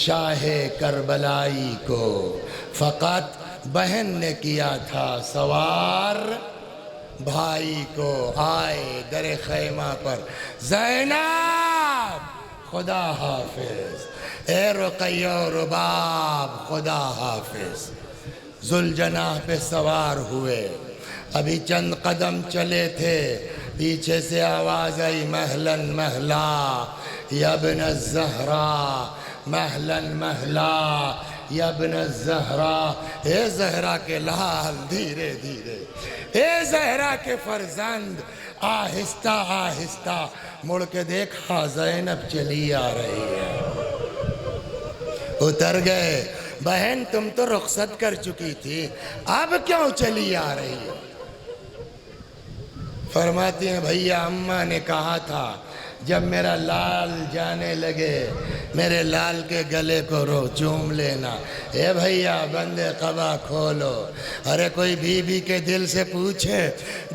شاہ کربلائی کو، فقط بہن نے کیا تھا سوار بھائی کو۔ آئے در خیمہ پر زینب خدا حافظ، اے رقیہ و رباب خدا حافظ۔ ذوالجناح پہ سوار ہوئے، ابھی چند قدم چلے تھے، پیچھے سے آواز آئی مہلاً مہلا یا ابن الزہرا، مہلاً مہلا یا ابن الزہرا، اے زہرا کے لال دھیرے دھیرے، اے زہرا کے فرزند آہستہ آہستہ۔ مڑ کے دیکھا زینب چلی آ رہی ہے، اتر گئے، بہن تم تو رخصت کر چکی تھی، اب کیوں چلی آ رہی ہے؟ فرماتی ہیں بھیا اماں نے کہا تھا جب میرا لال جانے لگے میرے لال کے گلے کو رو چوم لینا۔ اے بھیا بندے قبا کھولو، ارے کوئی بی بی کے دل سے پوچھے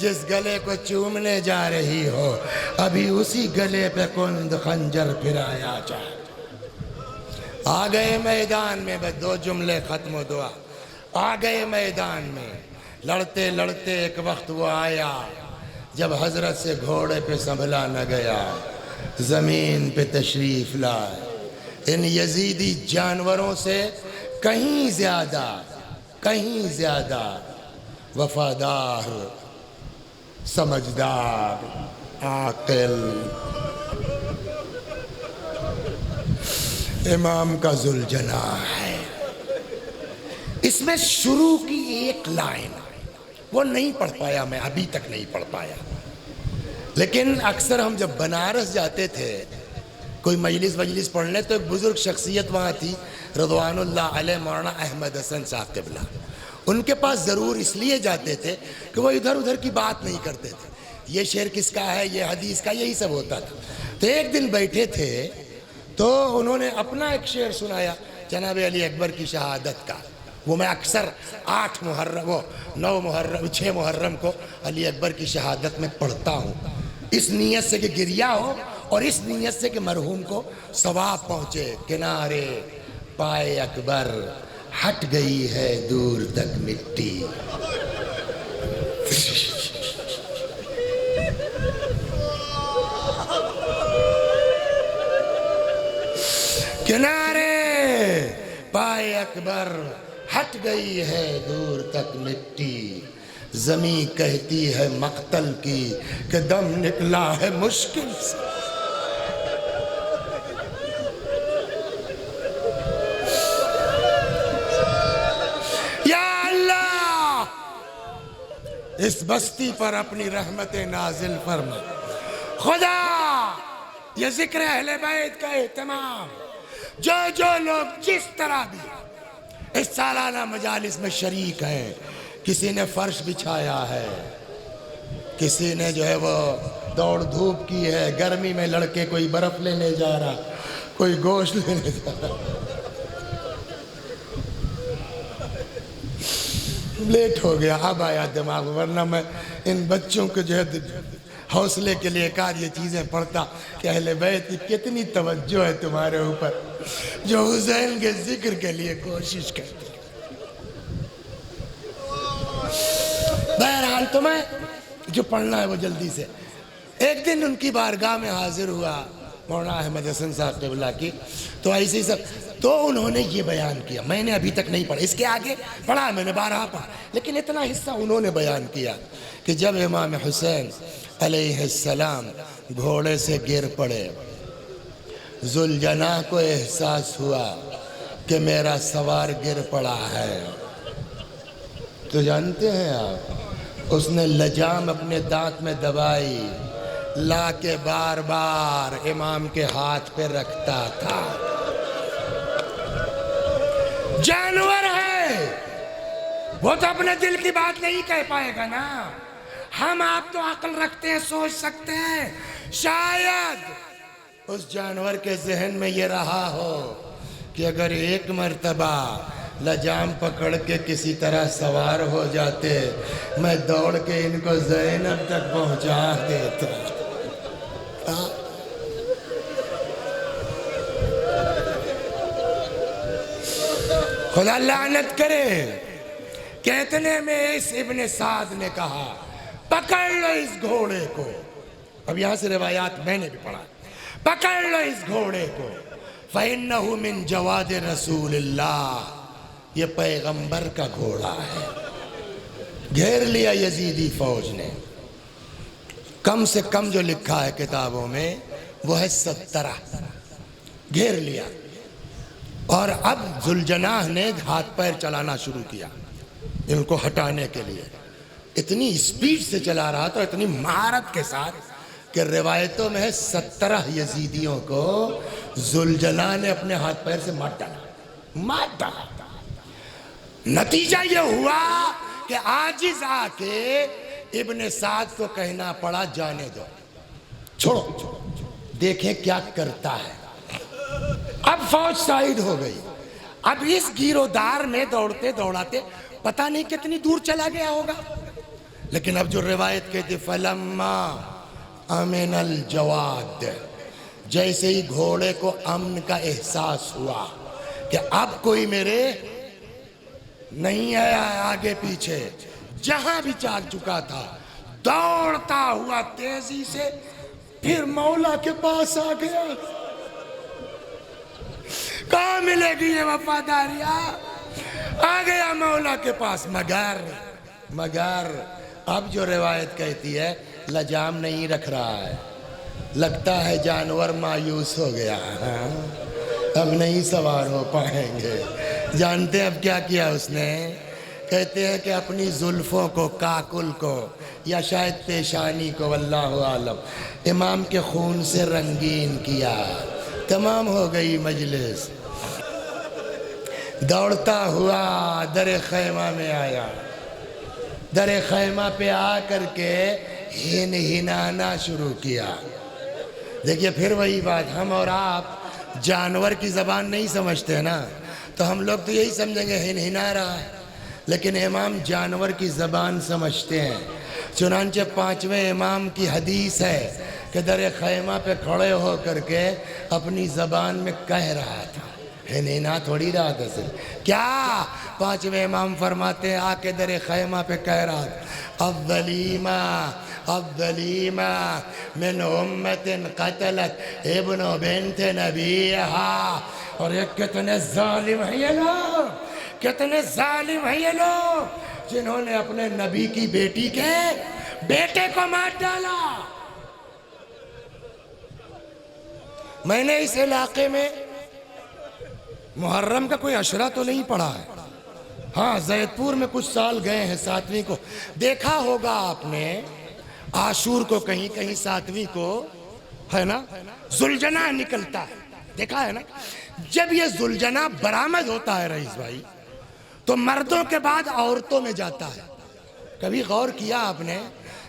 جس گلے کو چومنے جا رہی ہو ابھی اسی گلے پہ کند خنجر پھرایا جائے۔ آ گئے میدان میں، بس 2 جملے ختم و دعا۔ آ گئے میدان میں، لڑتے لڑتے ایک وقت وہ آیا جب حضرت سے گھوڑے پہ سنبھلا نہ گیا، زمین پہ تشریف لائے۔ ان یزیدی جانوروں سے کہیں زیادہ وفادار، سمجھدار، عاقل امام کا ذوالجناح ہے۔ اس میں شروع کی ایک لائن وہ نہیں پڑھ پایا، میں ابھی تک نہیں پڑھ پایا، لیکن اکثر ہم جب بنارس جاتے تھے کوئی مجلس پڑھنے تو ایک بزرگ شخصیت وہاں تھی رضوان اللہ علیہ، مولانا احمد حسن صاحب قبلہ۔ ان کے پاس ضرور اس لیے جاتے تھے کہ وہ ادھر ادھر کی بات نہیں کرتے تھے، یہ شعر کس کا ہے، یہ حدیث کا، یہی سب ہوتا تھا۔ تو ایک دن بیٹھے تھے تو انہوں نے اپنا ایک شعر سنایا جناب علی اکبر کی شہادت کا، وہ میں اکثر 6 محرم کو علی اکبر کی شہادت میں پڑھتا ہوں، اس نیت سے کہ گریہ ہو اور اس نیت سے کہ مرحوم کو ثواب پہنچے۔ کنارے پائے اکبر ہٹ گئی ہے دور تک مٹی، کنارے پائے اکبر ہٹ گئی ہے دور تک مٹی، زمیں کہتی ہے مقتل کی کہ دم نکلا ہے مشکل سے۔ یا اللہ اس بستی پر اپنی رحمت نازل فرما۔ خدا یہ ذکر اہل بیت کا اہتمام، جو لوگ جس طرح بھی اس سالانہ مجالس میں شریک ہیں، کسی نے فرش بچھایا ہے، کسی نے جو ہے وہ دوڑ دھوپ کی ہے، گرمی میں لڑکے کوئی برف لینے جا رہا، کوئی گوشت لینے جا رہا، لیٹ ہو گیا اب آیا دماغ، ورنہ میں ان بچوں کو جو ہے حوصلے کے لیے ایک آدھ یہ چیزیں پڑھتا کہ اہل بیت کی کتنی توجہ ہے تمہارے اوپر جو حسین کے ذکر کے لیے کوشش کرتے۔ بہرحال تمہیں جو پڑھنا ہے وہ جلدی سے۔ ایک دن ان کی بارگاہ میں حاضر ہوا مولانا احمد حسن صاحب قبلہ کی، تو ایسے ہی سب تو انہوں نے یہ بیان کیا، میں نے ابھی تک نہیں پڑھا، اس کے آگے پڑھا میں نے 12 پڑھا، لیکن اتنا حصہ انہوں نے بیان کیا کہ جب امام حسین علیہ السلام گھوڑے سے گر پڑے، ذوالجناح کو احساس ہوا کہ میرا سوار گر پڑا ہے، تو جانتے ہیں آپ اس نے لجام اپنے دانت میں دبائی، لا کے بار بار امام کے ہاتھ پہ رکھتا تھا۔ جانور ہے وہ تو اپنے دل کی بات نہیں کہہ پائے گا نا، ہم آپ تو عقل رکھتے ہیں، سوچ سکتے ہیں، شاید اس جانور کے ذہن میں یہ رہا ہو کہ اگر ایک مرتبہ لجام پکڑ کے کسی طرح سوار ہو جاتے، میں دوڑ کے ان کو زینب تک پہنچا دیتا۔ خدا لعنت کرے کہ اتنے میں اس ابن سعد نے کہا پکڑ لو اس گھوڑے کو۔ اب یہاں سے روایات میں نے بھی پڑھا، پکڑ لو اس گھوڑے کو، فَإِنَّهُ مِن جَوَادِ رسول اللہ، یہ پیغمبر کا گھوڑا ہے۔ گھیر لیا یزیدی فوج نے، کم سے کم جو لکھا ہے کتابوں میں وہ ہے 17، گھیر لیا۔ اور اب ذوالجناح نے ہاتھ پیر چلانا شروع کیا ان کو ہٹانے کے لیے، اتنی اسپیڈ سے چلا رہا تھا، اتنی مہارت کے ساتھ کہ روایتوں میں ہے 17 یزیدیوں کو ذوالجناح نے اپنے ہاتھ پیر سے مار ڈالا۔ نتیجہ یہ ہوا کہ عاجز آ کے ابن سعد کو کہنا پڑا جانے دو، چھوڑو، دیکھیں کیا کرتا ہے۔ اب فوج سائیڈ ہو گئی، اب اس گیرودار میں دوڑتے دوڑاتے پتہ نہیں کتنی دور چلا گیا ہوگا، لیکن اب جو روایت کہتی فَلَمَّا أَمِنَ الْجَوَادِ، جیسے ہی گھوڑے کو امن کا احساس ہوا کہ اب کوئی میرے نہیں ہے آگے پیچھے، جہاں بھی چال چکا تھا دوڑتا ہوا تیزی سے پھر مولا کے پاس آ گیا۔ کہاں ملے گی یہ وفاداریاں؟ آ گیا مولا کے پاس، مگر اب جو روایت کہتی ہے لجام نہیں رکھ رہا ہے، لگتا ہے جانور مایوس ہو گیا، اب نہیں سوار ہو پائیں گے۔ جانتے ہیں اب کیا کیا اس نے؟ کہتے ہیں کہ اپنی زلفوں کو، کاکل کو یا شاید پیشانی کو، واللہ عالم، امام کے خون سے رنگین کیا۔ تمام ہو گئی مجلس، دوڑتا ہوا در خیمہ میں آیا، در خیمہ پہ آ کر کے ہنہنانا شروع کیا۔ دیکھیے پھر وہی بات، ہم اور آپ جانور کی زبان نہیں سمجھتے نا، تو ہم لوگ تو یہی سمجھیں گے ہنہنا رہا ہے، لیکن امام جانور کی زبان سمجھتے ہیں۔ چنانچہ 5ویں امام کی حدیث ہے کہ در خیمہ پہ کھڑے ہو کر کے اپنی زبان میں کہہ رہا تھا، ہنہنا تھوڑی رہا تھا صرف۔ کیا 5ویں امام فرماتے ہیں آ کے در خیمہ پہ کہہ رہا تھا الظلیمہ من امت قتلت ابن بنت نبیہا، اور یہ کتنے ظالم ہیں یہ لوگ، کتنے ظالم ہیں یہ لوگ جنہوں نے اپنے نبی کی بیٹی کے بیٹے کو مار ڈالا۔ میں نے اس علاقے میں محرم کا کوئی عشرہ تو نہیں پڑھا ہے، ہاں زید پور میں کچھ سال گئے ہیں، 7ویں کو دیکھا ہوگا آپ نے، عاشور کو کہیں کہیں 7ویں کو ہے نا ذوالجناح نکلتا ہے، دیکھا ہے نا۔ جب یہ ذوالجناح برآمد ہوتا ہے رئیس بھائی تو مردوں کے بعد عورتوں میں جاتا ہے۔ کبھی غور کیا آپ نے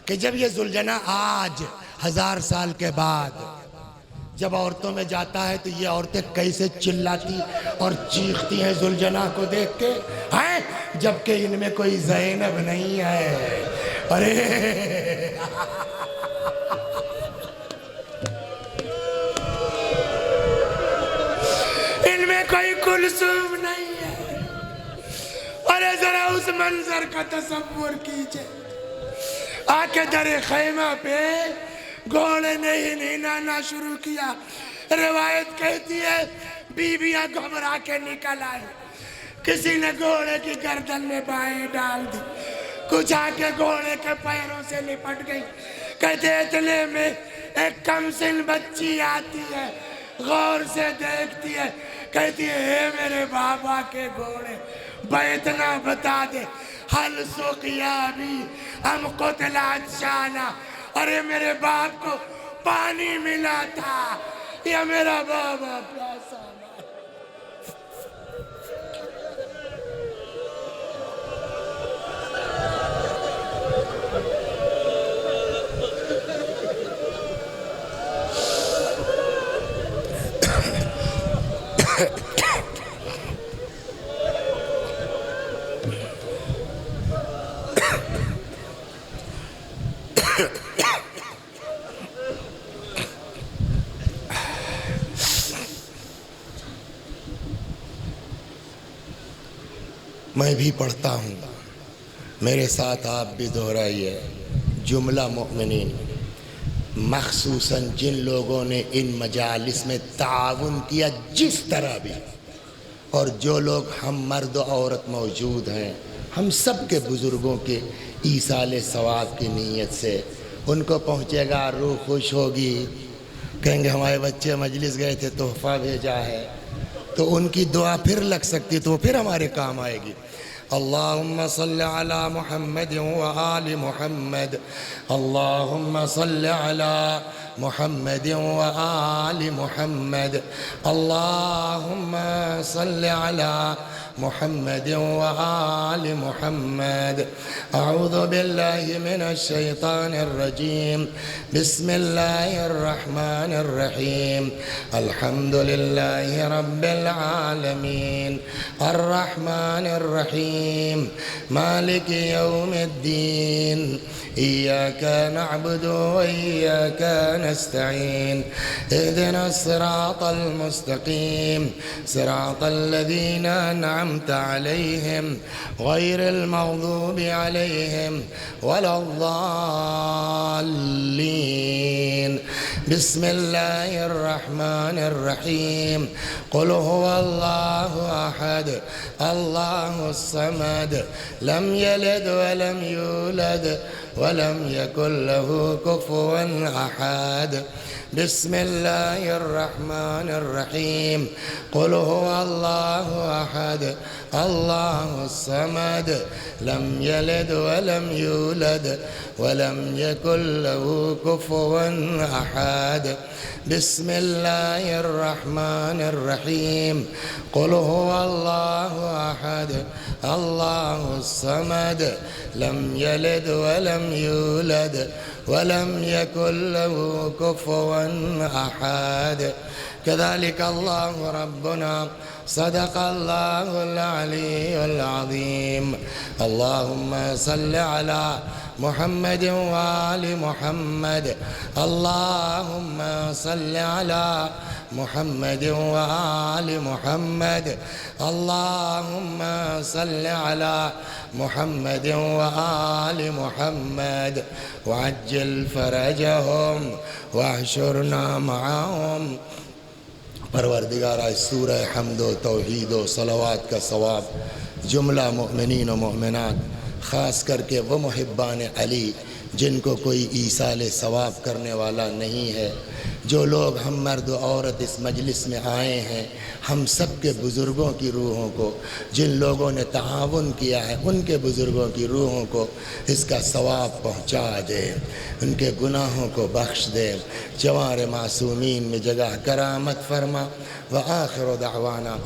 کہ جب یہ ذوالجناح آج 1000 سال کے بعد جب عورتوں میں جاتا ہے تو یہ عورتیں کیسے چلاتی اور چیختی ہیں ذوالجناح کو دیکھ کے، ہیں جبکہ ان میں کوئی زینب نہیں ہے۔ ارے ان میں کوئی کلثوم نہیں ہے۔ ارے ذرا اس منظر کا تصور کیجئے، آ کے در خیمہ پہ گھوڑے نے ہنہنانا شروع کیا۔ روایت کہتی ہے بیویاں گھبرا کے نکل آئی، کسی نے گھوڑے کی گردن میں بائیں ڈال دی، کچھ آ کے گھوڑے کے پیروں سے لپٹ گئی۔ کہتے اتنے میں ایک کم سن بچی آتی ہے، غور سے دیکھتی ہے، کہتی ہے اے میرے بابا کے گھوڑے بیتنا بتا دے، حل سقیا بھی ام قتل عطشانا، ارے میرے باپ کو پانی ملا تھا یا میرا بابا پیاسا تھا۔ میں بھی پڑھتا ہوں، میرے ساتھ آپ بھی دہرائیے۔ جملہ مؤمنین، مخصوصاً جن لوگوں نے ان مجالس میں تعاون کیا جس طرح بھی، اور جو لوگ ہم مرد و عورت موجود ہیں، ہم سب کے بزرگوں کے ایصال ثواب کی نیت سے ان کو پہنچے گا، روح خوش ہوگی، کہیں گے ہمارے بچے مجلس گئے تھے، تحفہ بھیجا ہے، تو ان کی دعا پھر لگ سکتی، تو پھر ہمارے کام آئے گی۔ اللہم صل علی محمد وآل محمد، اللہم صل علی محمد وآل محمد، اللہم صل علی محمد وآل محمد۔ اعوذ باللہ من الشیطان الرجیم، بسم اللہ الرحمن الرحیم، الحمد للہ رب العالمین، الرحمن الرحیم، مالک یوم الدین، ایاک نعبد وإیاک نستعین، اہدنا الصراط المستقیم، صراط الذین انعمت علیہم غیر المغضوب علیہم ولا الضالین۔ بسم اللہ الرحمن الرحیم، قل هو اللہ احد اللہ الصمد، لم یلد ولم یولد ولم یکن له کفوا احد۔ بسم اللہ الرحمن الرحیم، قل هو اللہ احد اللہ الصمد، لم یلد ولم یولد ولم یکن له کفوا احد۔ بسم اللہ الرحمن الرحیم، قل هو اللہ احد اللہ الصمد، لم یلد ولم یولد ولم یکن له کفوا احد۔ كذلك الله ربنا، صدق الله العلي العظيم۔ اللهم صل على محمد وآل محمد، اللهم صل على محمد وآل محمد، اللهم صل على محمد وآل محمد، وعجل فرجهم واحشرنا معهم۔ پروردگارہ، اس سورہ حمد و توحید و صلوات کا ثواب جملہ مؤمنین و مؤمنات، خاص کر کے وہ محبان علی جن کو کوئی ایصال ثواب کرنے والا نہیں ہے، جو لوگ ہم مرد و عورت اس مجلس میں آئے ہیں، ہم سب کے بزرگوں کی روحوں کو، جن لوگوں نے تعاون کیا ہے ان کے بزرگوں کی روحوں کو اس کا ثواب پہنچا دے، ان کے گناہوں کو بخش دے، جوار معصومین میں جگہ کرامت فرما۔ وآخر دعوانا